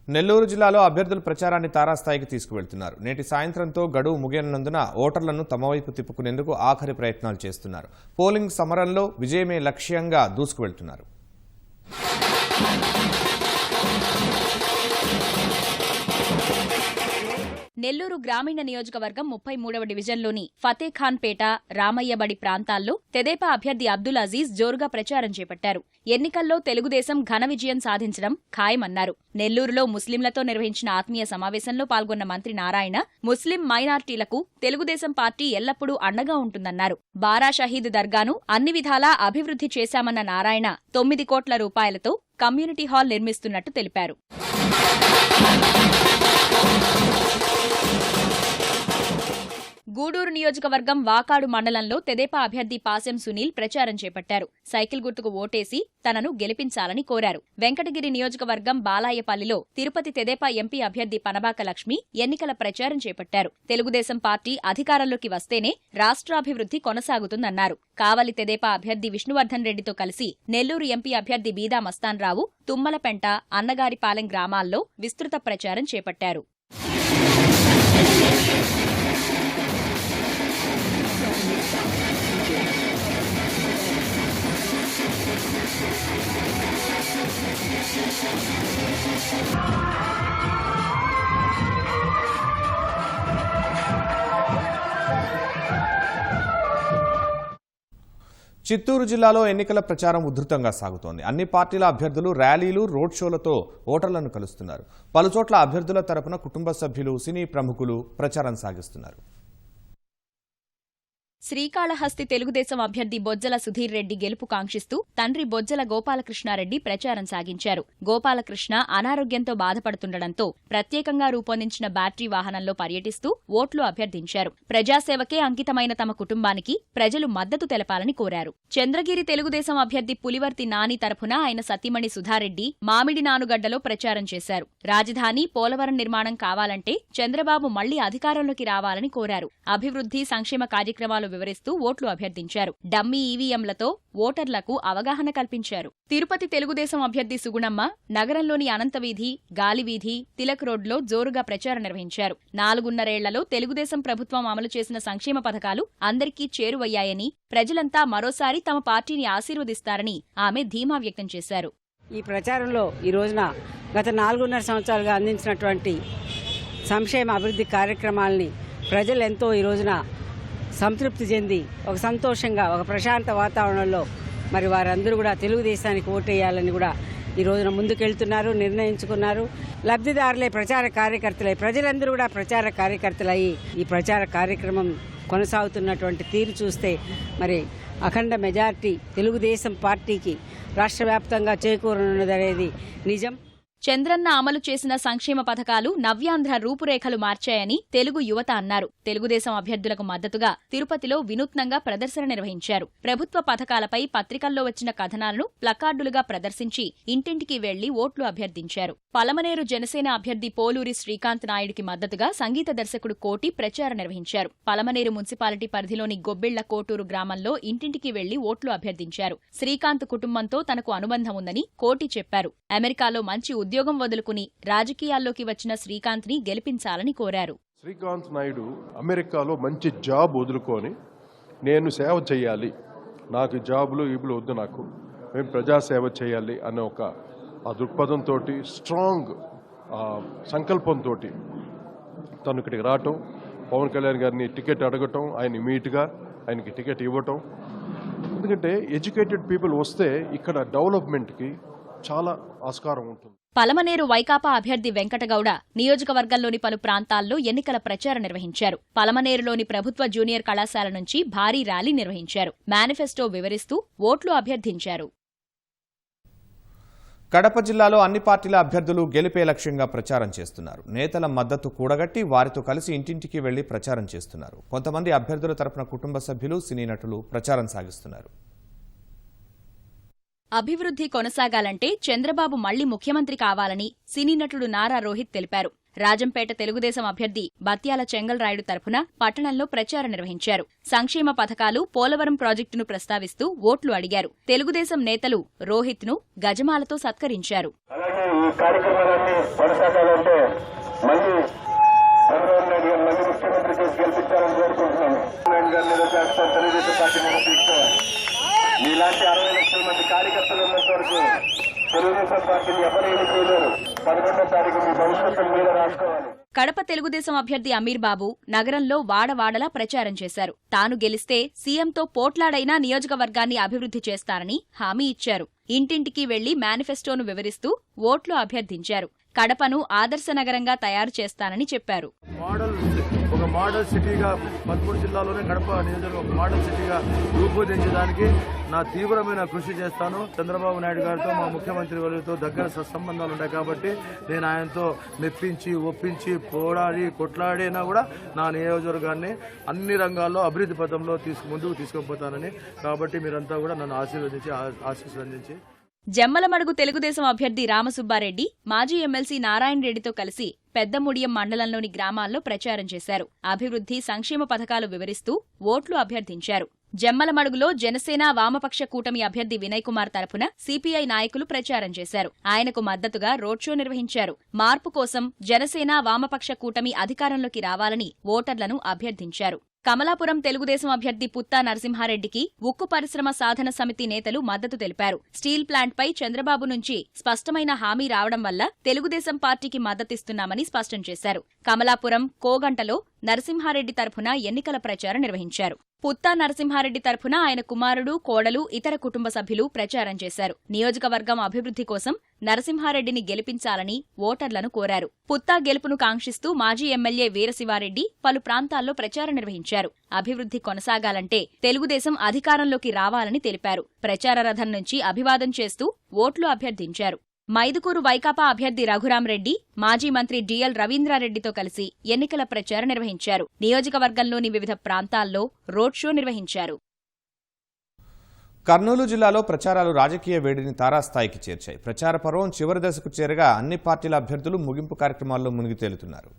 నెల్లూరు జిల్లాలో అభ్యర్థులు ప్రచారాన్ని తారాస్థాయికి తీసుకువెళ్తున్నారు. నేటి సాయంత్రంతో గడువు ముగియనున్నందున ఓటర్లను తమ వైపు తిప్పుకునేందుకు ఆఖరి ప్రయత్నాలు చేస్తున్నారు. పోలింగ్ సమరంలో విజయమే లక్ష్యంగా దూసుకువెళ్తున్నారు. నెల్లూరు గ్రామీణ నియోజకవర్గం 33వ డివిజన్లోని ఫతేఖాన్పేట, రామయ్యబడి ప్రాంతాల్లో తెదేపా అభ్యర్థి అబ్దుల్ అజీజ్ జోరుగా ప్రచారం చేపట్టారు. ఎన్నికల్లో తెలుగుదేశం ఘన విజయం సాధించడం ఖాయమన్నారు. నెల్లూరులో ముస్లింలతో నిర్వహించిన ఆత్మీయ సమావేశంలో పాల్గొన్న మంత్రి నారాయణ ముస్లిం మైనార్టీలకు తెలుగుదేశం పార్టీ ఎల్లప్పుడూ అండగా ఉంటుందన్నారు. బారా షహీద్ దర్గాను అన్ని విధాలా అభివృద్ధి చేశామన్న నారాయణ 9 కోట్ల రూపాయలతో కమ్యూనిటీ హాల్ నిర్మిస్తున్నట్టు తెలిపారు. గూడూరు నియోజకవర్గం వాకాడు మండలంలో తెదేపా అభ్యర్థి పాసెం సునీల్ ప్రచారం చేపట్టారు. సైకిల్ గుర్తుకు ఓటేసి తనను గెలిపించాలని కోరారు. వెంకటగిరి నియోజకవర్గం బాలాయపల్లిలో తిరుపతి తెదేపా ఎంపీ అభ్యర్థి పనబాక లక్ష్మి ఎన్నికల ప్రచారం చేపట్టారు. తెలుగుదేశం పార్టీ అధికారంలోకి వస్తేనే రాష్ట్రాభివృద్ధి కొనసాగుతుందన్నారు. కావలి తెదేపా అభ్యర్థి విష్ణువర్ధన్ రెడ్డితో కలిసి నెల్లూరు ఎంపీ అభ్యర్థి బీదా మస్తాన్రావు తుమ్మలపెంట, అన్నగారిపాలెం గ్రామాల్లో విస్తృత ప్రచారం చేపట్టారు. చిత్తూరు జిల్లాలో ఎన్నికల ప్రచారం ఉధృతంగా సాగుతోంది. అన్ని పార్టీల అభ్యర్థులు ర్యాలీలు, రోడ్ షోలతో ఓటర్లను కలుస్తున్నారు. పలుచోట్ల అభ్యర్థుల తరపున కుటుంబ సభ్యులు, సినీ ప్రముఖులు ప్రచారం సాగిస్తున్నారు. శ్రీకాళహస్తి తెలుగుదేశం అభ్యర్థి బొజ్జల సుధీర్ రెడ్డి గెలుపు కాంక్షిస్తూ తండ్రి బొజ్జల గోపాలకృష్ణారెడ్డి ప్రచారం సాగించారు. గోపాలకృష్ణ అనారోగ్యంతో బాధపడుతుండటంతో ప్రత్యేకంగా రూపొందించిన బ్యాటరీ వాహనంలో పర్యటిస్తూ ఓట్లు అభ్యర్థించారు. ప్రజాసేవకే అంకితమైన తమ కుటుంబానికి ప్రజలు మద్దతు తెలపాలని కోరారు. చంద్రగిరి తెలుగుదేశం అభ్యర్థి పులివర్తి నాని తరఫున ఆయన సతీమణి సుధారెడ్డి మామిడి నానుగడ్డలో ప్రచారం చేశారు. రాజధాని, పోలవరం నిర్మాణం కావాలంటే చంద్రబాబు మళ్లీ అధికారంలోకి రావాలని కోరారు. అభివృద్ధి, సంక్షేమ కార్యక్రమాలు వివరిస్తూ ఓట్లు అభ్యర్థించారు. డమ్మీ ఈవీఎంలతో ఓటర్లకు అవగాహన కల్పించారు. తిరుపతి తెలుగుదేశం అభ్యర్థి సుగుణమ్మ నగరంలోని అనంతవీధి, గాలివీధి, తిలక్ రోడ్లో జోరుగా ప్రచారం నిర్వహించారు. 4.5 తెలుగుదేశం ప్రభుత్వం అమలు చేసిన సంక్షేమ పథకాలు అందరికీ చేరువయ్యాయని, ప్రజలంతా మరోసారి తమ పార్టీని ఆశీర్వదిస్తారని ఆమె ధీమా వ్యక్తం చేశారు. ఈ ప్రచారంలో ఈ రోజున గత 4.5 సంవత్సరాలుగా అందించినటువంటి సంక్షేమ అభివృద్ధి కార్యక్రమాలని ప్రజలు ఎంతో ఈ రోజున సంతృప్తి చెంది ఒక సంతోషంగా, ఒక ప్రశాంత వాతావరణంలో మరి వారందరూ కూడా తెలుగుదేశానికి ఓటేయాలని కూడా ఈ రోజున ముందుకెళ్తున్నారు, నిర్ణయించుకున్నారు. లబ్ధిదారులే ప్రచార కార్యకర్తలై, ప్రజలందరూ కూడా ప్రచార కార్యకర్తలయ్యి ఈ ప్రచార కార్యక్రమం కొనసాగుతున్నటువంటి తీరు చూస్తే మరి అఖండ మెజార్టీ తెలుగుదేశం పార్టీకి రాష్ట్ర వ్యాప్తంగా చేకూరనున్నదనేది నిజం. చంద్రన్న అమలు చేసిన సంక్షేమ పథకాలు నవ్యాంధ్ర రూపురేఖలు మార్చాయని తెలుగు యువత అన్నారు. తెలుగుదేశం అభ్యర్థులకు మద్దతుగా తిరుపతిలో వినూత్నంగా ప్రదర్శన నిర్వహించారు. ప్రభుత్వ పథకాలపై పత్రికల్లో వచ్చిన కథనాలను ప్లకార్డులుగా ప్రదర్శించి ఇంటింటికి వెళ్లి ఓట్లు అభ్యర్థించారు. పలమనేరు జనసేన అభ్యర్థి పోలూరి శ్రీకాంత్ నాయుడికి మద్దతుగా సంగీత దర్శకుడు కోటి ప్రచారం నిర్వహించారు. పలమనేరు మున్సిపాలిటీ పరిధిలోని గొబ్బిళ్ల కోటూరు గ్రామంలో ఇంటింటికి వెళ్లి ఓట్లు అభ్యర్థించారు. శ్రీకాంత్ కుటుంబంతో తనకు అనుబంధం ఉందని కోటి చెప్పారు. అమెరికాలో మంచి ఉద్యోగం వదులుకుని రాజకీయాల్లోకి వచ్చిన శ్రీకాంత్ ని గెలిపించాలని కోరారు. శ్రీకాంత్ నాయుడు అమెరికాలో మంచి జాబ్ వదులుకొని నేను సేవ చేయాలి, నాకు జాబులు ఈబులు వద్దు, నాకు మేము ప్రజాసేవ చేయాలి అనే ఒక ఆ దృక్పథంతో, స్ట్రాంగ్ సంకల్పంతో తను ఇక్కడికి రావటం, పవన్ కళ్యాణ్ గారిని టికెట్ అడగటం, ఆయన ఇమీడియట్గా ఆయనకి టికెట్ ఇవ్వటం. ఎందుకంటే ఎడ్యుకేటెడ్ పీపుల్ వస్తే ఇక్కడ డెవలప్మెంట్కి చాలా ఆస్కారం ఉంటుంది. పలమనేరు వైకాపా అభ్యర్థి వెంకటగౌడ నియోజకవర్గంలోని పలు ప్రాంతాల్లో ఎన్నికల ప్రచారం నిర్వహించారు. పలమనేరులోని ప్రభుత్వ జూనియర్ కళాశాల నుంచి భారీ ర్యాలీ నిర్వహించారు. మేనిఫెస్టో వివరిస్తూ ఓట్లు అభ్యర్థించారు. కడప జిల్లాలో అన్ని పార్టీల అభ్యర్థులు గెలిపే లక్ష్యంగా ప్రచారం చేస్తున్నారు. నేతల మద్దతు కూడగట్టి వారితో కలిసి ఇంటింటికి వెళ్లి ప్రచారం చేస్తున్నారు. కొంతమంది అభ్యర్థుల తరపున కుటుంబ సభ్యులు, సినీ నటులు ప్రచారం సాగిస్తున్నారు. అభివృద్ధి కొనసాగాలంటే చంద్రబాబు మళ్లీ ముఖ్యమంత్రి కావాలని సినీ నటుడు నారా రోహిత్ తెలిపారు. రాజంపేట తెలుగుదేశం అభ్యర్థి బత్యాల చెంగల్రాయుడు తరఫున పట్టణంలో ప్రచారం నిర్వహించారు. సంక్షేమ పథకాలు, పోలవరం ప్రాజెక్టును ప్రస్తావిస్తూ ఓట్లు అడిగారు. తెలుగుదేశం నేతలు రోహిత్ ను గజమాలతో సత్కరించారు. మీలాంటి 60 లక్షల మంది కార్యకర్తలు ఉన్నంత వరకు తెలుగుదేశం పార్టీని ఎవరేమీ చేయలేరు. 11వ తారీఖు మీ భవిష్యత్తు మీద రాసుకోవాలి. కడప తెలుగుదేశం అభ్యర్థి అమీర్ బాబు నగరంలో వాడవాడలా ప్రచారం చేశారు. తాను గెలిస్తే సీఎంతో పోట్లాడైనా నియోజకవర్గాన్ని అభివృద్ధి చేస్తారని హామీ ఇచ్చారు. ఇంటింటికి వెళ్లి మేనిఫెస్టోను వివరిస్తూ ఓట్లు అభ్యర్థించారు. కడపను ఆదర్శ నగరంగా తయారు చేస్తానని చెప్పారు. ఒక మోడల్ సిటీగా 13 జిల్లాలోనే కడప నియోజకవర్గం ఒక మోడల్ సిటీగా రూపొందించడానికి నా తీవ్రమైన కృషి చేస్తాను. చంద్రబాబు నాయుడు గారితో మా ముఖ్యమంత్రి వారితో దగ్గర సత్సంబంధాలు ఉన్నాయి కాబట్టి నేను ఆయనతో మెప్పించి ఒప్పించి పోరాడి కొట్లాడినా కూడా నా నియోజకవర్గాన్ని అన్ని రంగాల్లో అభివృద్ధి పథంలో ముందుకు తీసుకుపోతానని, కాబట్టి మీరంతా కూడా నన్ను ఆశీర్వదించి జమ్మలమడుగు తెలుగుదేశం అభ్యర్థి రామసుబ్బారెడ్డి మాజీ ఎమ్మెల్సీ నారాయణ రెడ్డితో కలిసి పెద్దముడియం మండలంలోని గ్రామాల్లో ప్రచారం చేశారు. అభివృద్ధి సంక్షేమ పథకాలు వివరిస్తూ ఓట్లు అభ్యర్థించారు. జమ్మలమడుగులో జనసేన వామపక్ష కూటమి అభ్యర్థి వినయ్ కుమార్ తరపున సిపిఐ నాయకులు ప్రచారం చేశారు. ఆయనకు మద్దతుగా రోడ్ షో నిర్వహించారు. మార్పు కోసం జనసేన వామపక్ష కూటమి అధికారంలోకి రావాలని ఓటర్లను అభ్యర్థించారు. కమలాపురం తెలుగుదేశం అభ్యర్థి పుత్తా నరసింహారెడ్డికి ఉక్కు పరిశ్రమ సాధన సమితి నేతలు మద్దతు తెలిపారు. స్టీల్ ప్లాంట్పై చంద్రబాబు నుంచి స్పష్టమైన హామీ రావడం వల్ల తెలుగుదేశం పార్టీకి మద్దతిస్తున్నామని స్పష్టం చేశారు. కమలాపురం కోగంటలో నరసింహారెడ్డి తరఫున ఎన్నికల ప్రచారం నిర్వహించారు. పుత్తా నరసింహారెడ్డి తరఫున ఆయన కుమారుడు, కోడలు, ఇతర కుటుంబ సభ్యులు ప్రచారం చేశారు. నియోజకవర్గం అభివృద్ధి కోసం నరసింహారెడ్డిని గెలిపించాలని ఓటర్లను కోరారు. పుత్తా గెలుపును కాంక్షిస్తూ మాజీ ఎమ్మెల్యే వీరశివారెడ్డి పలు ప్రాంతాల్లో ప్రచారం నిర్వహించారు. అభివృద్ధి కొనసాగాలంటే తెలుగుదేశం అధికారంలోకి రావాలని తెలిపారు. ప్రచార రథం నుంచి అభివాదం చేస్తూ ఓట్లు అభ్యర్థించారు. మైదుకూరు వైకాపా అభ్యర్థి రఘురాంరెడ్డి మాజీ మంత్రి డిఎల్ రవీంద్రారెడ్డితో కలిసి ఎన్నికల ప్రచారం నిర్వహించారు. నియోజకవర్గంలోని వివిధ ప్రాంతాల్లో రోడ్ షో నిర్వహించారు. కర్నూలు జిల్లాలో ప్రచారాలు రాజకీయ వేడిని తారాస్థాయికి చేర్చాయి. ప్రచార పర్వం చివరి దశకు చేరగా అన్ని పార్టీల అభ్యర్థులు ముగింపు కార్యక్రమాల్లో మునిగి తేలుతున్నారు.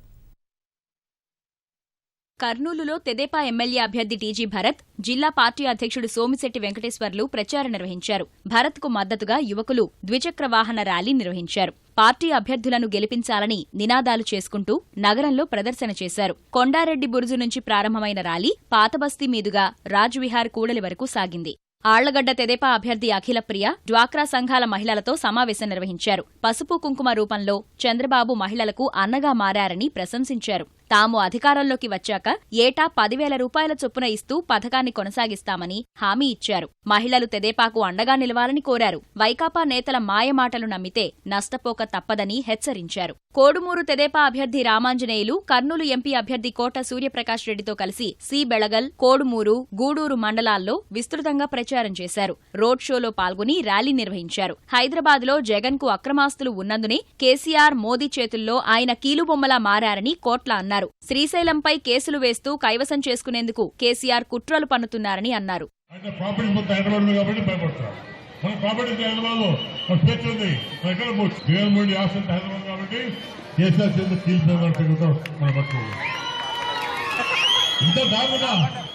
కర్నూలులో తెదేపా ఎమ్మెల్యే అభ్యర్థి టీజీ భరత్, జిల్లా పార్టీ అధ్యక్షుడు సోమిశెట్టి వెంకటేశ్వర్లు ప్రచారం నిర్వహించారు. భరత్కు మద్దతుగా యువకులు ద్విచక్ర వాహన ర్యాలీ నిర్వహించారు. పార్టీ అభ్యర్థులను గెలిపించాలని నినాదాలు చేసుకుంటూ నగరంలో ప్రదర్శన చేశారు. కొండారెడ్డి బురుజు నుంచి ప్రారంభమైన ర్యాలీ పాతబస్తీ మీదుగా రాజ్విహార్ కూడలి వరకు సాగింది. ఆళ్లగడ్డ తెదేపా అభ్యర్థి అఖిలప్రియ డ్వాక్రా సంఘాల మహిళలతో సమావేశం నిర్వహించారు. పసుపు కుంకుమ రూపంలో చంద్రబాబు మహిళలకు అన్నగా మారారని ప్రశంసించారు. తాము అధికారంలోకి వచ్చాక ఏటా 10,000 రూపాయల చొప్పున ఇస్తూ పథకాన్ని కొనసాగిస్తామని హామీ ఇచ్చారు. మహిళలు తెదేపాకు అండగా నిలవాలని కోరారు. వైకాపా నేతల మాయమాటలు నమ్మితే నష్టపోక తప్పదని హెచ్చరించారు. కోడుమూరు తెదేపా అభ్యర్థి రామాంజనేయులు కర్నూలు ఎంపీ అభ్యర్థి కోట సూర్యప్రకాష్ రెడ్డితో కలిసి సి బెళగల్, కోడుమూరు, గూడూరు మండలాల్లో విస్తృతంగా ప్రచారం చేశారు. రోడ్ షోలో పాల్గొని ర్యాలీ నిర్వహించారు. హైదరాబాద్లో జగన్కు అక్రమాస్తులు ఉన్నందునే కేసీఆర్, మోదీ చేతుల్లో ఆయన కీలుబొమ్మలా మారారని కోట్ల అన్నారు. శ్రీశైలంపై కేసులు వేస్తూ కైవసం చేసుకునేందుకు కేసీఆర్ కుట్రలు పన్నుతున్నారని అన్నారు. ఇంత దారుణంగా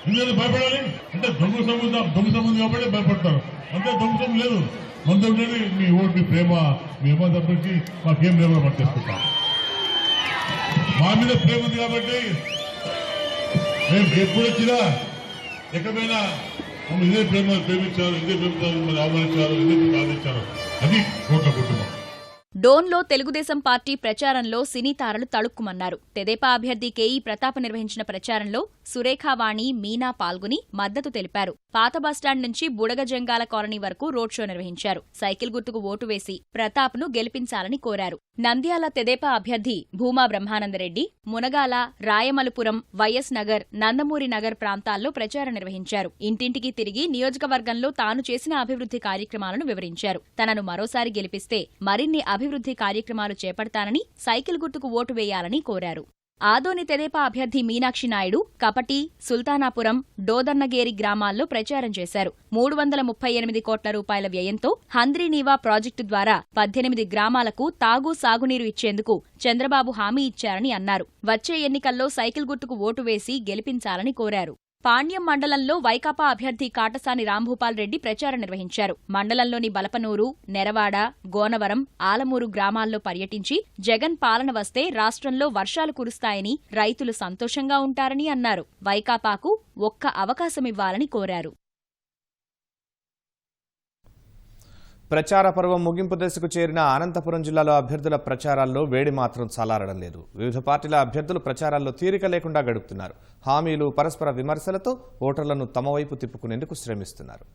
ఇందులో భయపడాలి అంటే దొంగ సంబంధం కాబట్టి భయపడతారు. అంతే దొంగ సంబంధం లేదు. మందం లేదు. మీ ఓటు, మీ ప్రేమ, మీ అమ్మ తప్పకి మాకేం లేవో మనం చేసుకుంటాం. మా మీద ప్రేమ ఉంది కాబట్టి మేము ఎప్పుడు వచ్చినా ఎక్కడైనా మమ్మల్ని ఇదే ప్రేమించారు, ఇదే ప్రేమించారు, మమ్మల్ని ఆహ్వానించారు, ఇదే ఆదరించారు. అది కోట్ల కుటుంబం. డోన్లో తెలుగుదేశం పార్టీ ప్రచారంలో సినీ తారలు తళుక్కుమన్నారు. తెదేపా అభ్యర్థి కేఈ ప్రతాప్ నిర్వహించిన ప్రచారంలో సురేఖావాణి, మీనా పాల్గొని మద్దతు తెలిపారు. పాత బస్టాండ్ నుంచి బుడగజంగాల కాలనీ వరకు రోడ్ షో నిర్వహించారు. సైకిల్ గుర్తుకు ఓటు వేసి ప్రతాప్ను గెలిపించాలని కోరారు. నంద్యాల తెదేపా అభ్యర్థి భూమా బ్రహ్మానందరెడ్డి మునగాల, రాయమలుపురం, వైఎస్ నగర్, నందమూరి నగర్ ప్రాంతాల్లో ప్రచారం నిర్వహించారు. ఇంటింటికి తిరిగి నియోజకవర్గంలో తాను చేసిన అభివృద్ధి కార్యక్రమాలను వివరించారు. తనను మరోసారి గెలిపిస్తే మరిన్ని అభివృద్ధి కార్యక్రమాలు చేపడతానని, సైకిల్ గుర్తుకు ఓటు వేయాలని కోరారు. ఆదోని తెదేపా అభ్యర్థి మీనాక్షి నాయుడు కపటి, సుల్తానాపురం, డోదన్నగేరి గ్రామాల్లో ప్రచారం చేశారు. 338 కోట్ల రూపాయల వ్యయంతో హంద్రీనీవా ప్రాజెక్టు ద్వారా 18 గ్రామాలకు తాగు, సాగునీరు ఇచ్చేందుకు చంద్రబాబు హామీ ఇచ్చారని అన్నారు. వచ్చే ఎన్నికల్లో సైకిల్ గుర్తుకు ఓటు వేసి గెలిపించాలని కోరారు. పాణ్యం మండలంలో వైకాపా అభ్యర్థి కాటసాని రాంభూపాల్ రెడ్డి ప్రచారం నిర్వహించారు. మండలంలోని బలపనూరు, నెరవాడ, గోనవరం, ఆలమూరు గ్రామాల్లో పర్యటించి జగన్ పాలన వస్తే రాష్ట్రంలో వర్షాలు కురుస్తాయని, రైతులు సంతోషంగా ఉంటారని అన్నారు. వైకాపాకు ఒక్క అవకాశమివ్వాలని కోరారు. ప్రచార పర్వం ముగింపు దశకు చేరిన అనంతపురం జిల్లాలో అభ్యర్థుల ప్రచారాల్లో వేడి మాత్రం చల్లారడం లేదు. వివిధ పార్టీల అభ్యర్థులు ప్రచారాల్లో తీరిక లేకుండా గడుపుతున్నారు. హామీలు, పరస్పర విమర్శలతో ఓటర్లను తమ వైపు తిప్పుకునేందుకు శ్రమిస్తున్నారు.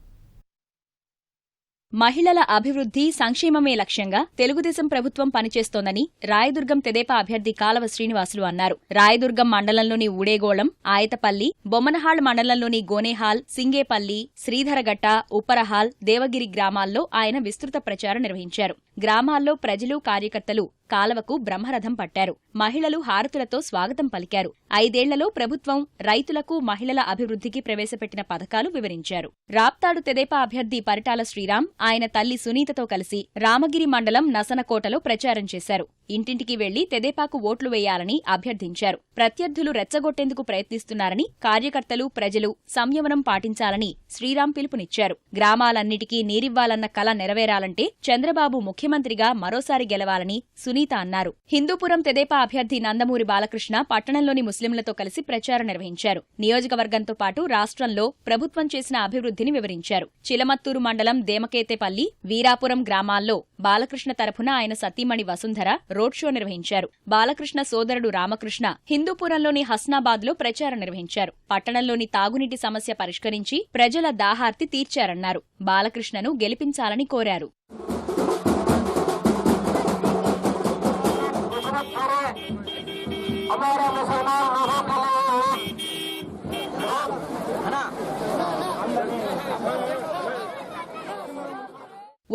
మహిళల అభివృద్ధి సంక్షేమమే లక్ష్యంగా తెలుగుదేశం ప్రభుత్వం పనిచేస్తోందని రాయదుర్గం తెదేపా అభ్యర్థి కాలవ శ్రీనివాసులు అన్నారు. రాయదుర్గం మండలంలోని ఊడేగోళం, ఆయతపల్లి, బొమ్మనహాళ్ మండలంలోని గోనేహాల్, సింగేపల్లి, శ్రీధరగట్ట, ఉప్పరహాల్, దేవగిరి గ్రామాల్లో ఆయన విస్తృత ప్రచారం నిర్వహించారు. గ్రామాల్లో ప్రజలు, కార్యకర్తలు కాలవకు బ్రహ్మరథం పట్టారు. మహిళలు హారతులతో స్వాగతం పలికారు. 5 ఏళ్లలో ప్రభుత్వం రైతులకు, మహిళల అభివృద్ధికి ప్రవేశపెట్టిన పథకాలు వివరించారు. రాప్తాడు తెదేపా అభ్యర్థి పరిటాల శ్రీరామ్ ఆయన తల్లి సునీతతో కలిసి రామగిరి మండలం నసనకోటలో ప్రచారం చేశారు. ఇంటింటికి వెళ్లి తెదేపాకు ఓట్లు వేయాలని అభ్యర్థించారు. ప్రత్యర్థులు రెచ్చగొట్టేందుకు ప్రయత్నిస్తున్నారని, కార్యకర్తలు, ప్రజలు సంయమనం పాటించాలని శ్రీరామ్ పిలుపునిచ్చారు. గ్రామాలన్నిటికీ నీరివ్వాలన్న కల నెరవేరాలంటే చంద్రబాబు ముఖ్యమంత్రిగా మరోసారి గెలవాలని సునీత అన్నారు. హిందూపురం తెదేపా అభ్యర్థి నందమూరి బాలకృష్ణ పట్టణంలోని ముస్లింలతో కలిసి ప్రచారం నిర్వహించారు. నియోజకవర్గంతో పాటు రాష్ట్రంలో ప్రభుత్వం చేసిన అభివృద్ధిని వివరించారు. చిలమత్తూరు మండలం దేమకేతేపల్లి, వీరాపురం గ్రామాల్లో బాలకృష్ణ తరఫున ఆయన సతీమణి వసుంధర రోడ్ షో నిర్వహించారు. బాలకృష్ణ సోదరుడు రామకృష్ణ హిందూపురంలోని హస్నాబాద్లో ప్రచారం నిర్వహించారు. పట్టణంలోని తాగునీటి సమస్య పరిష్కరించి ప్రజల దాహార్తి తీర్చారన్నారు. బాలకృష్ణను గెలిపించాలని కోరారు.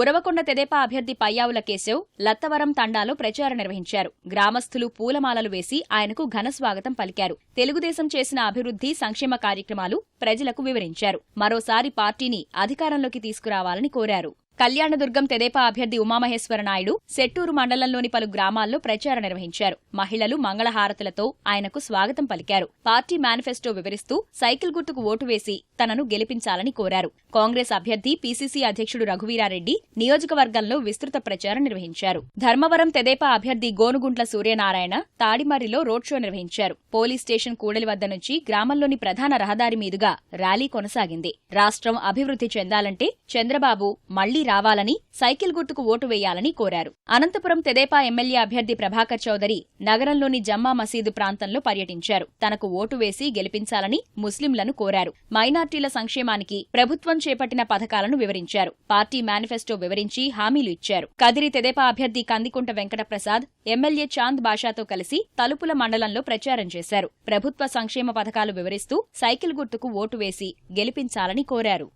ఉరవకొండ తెదేపా అభ్యర్థి పయ్యావుల కేశవ్ లత్తవరం తండాలో ప్రచారం నిర్వహించారు. గ్రామస్తులు పూలమాలలు వేసి ఆయనకు ఘన స్వాగతం పలికారు. తెలుగుదేశం చేసిన అభివృద్ధి, సంక్షేమ కార్యక్రమాలు ప్రజలకు వివరించారు. మరోసారి పార్టీని అధికారంలోకి తీసుకురావాలని కోరారు. కళ్యాణదుర్గం తెదేపా అభ్యర్థి ఉమామహేశ్వర నాయుడు సెట్టూరు మండలంలోని పలు గ్రామాల్లో ప్రచారం నిర్వహించారు. మహిళలు మంగళహారతులతో ఆయనకు స్వాగతం పలికారు. పార్టీ మేనిఫెస్టో వివరిస్తూ సైకిల్ గుర్తుకు ఓటు వేసి తనను గెలిపించాలని కోరారు. కాంగ్రెస్ అభ్యర్థి పీసీసీ అధ్యక్షుడు రఘువీరారెడ్డి నియోజకవర్గంలో విస్తృత ప్రచారం నిర్వహించారు. ధర్మవరం తెదేపా అభ్యర్థి గోనుగుంట్ల సూర్యనారాయణ తాడిమర్రిలో రోడ్ షో నిర్వహించారు. పోలీస్ స్టేషన్ కూడలి వద్ద నుంచి గ్రామంలోని ప్రధాన రహదారి మీదుగా ర్యాలీ కొనసాగింది. రాష్ట్రం అభివృద్ధి చెందాలంటే చంద్రబాబు మళ్లీ రావాలని, సైకిల్ గుర్తుకు ఓటు వేయాలని కోరారు. అనంతపురం తెదేపా ఎమ్మెల్యే అభ్యర్థి ప్రభాకర్ చౌదరి నగరంలోని జమ్మా మసీదు ప్రాంతంలో పర్యటించారు. తనకు ఓటు వేసి గెలిపించాలని ముస్లింలను కోరారు. మైనార్టీల సంక్షేమానికి ప్రభుత్వం చేపట్టిన పథకాలను వివరించారు. పార్టీ మేనిఫెస్టో వివరించి హామీలు ఇచ్చారు. కదిరి తెదేపా అభ్యర్థి కందికుంట వెంకటప్రసాద్ ఎమ్మెల్యే చాంద్ బాషాతో కలిసి తలుపుల మండలంలో ప్రచారం చేశారు. ప్రభుత్వ సంక్షేమ పథకాలు వివరిస్తూ సైకిల్ గుర్తుకు ఓటు వేసి గెలిపించాలని కోరారు.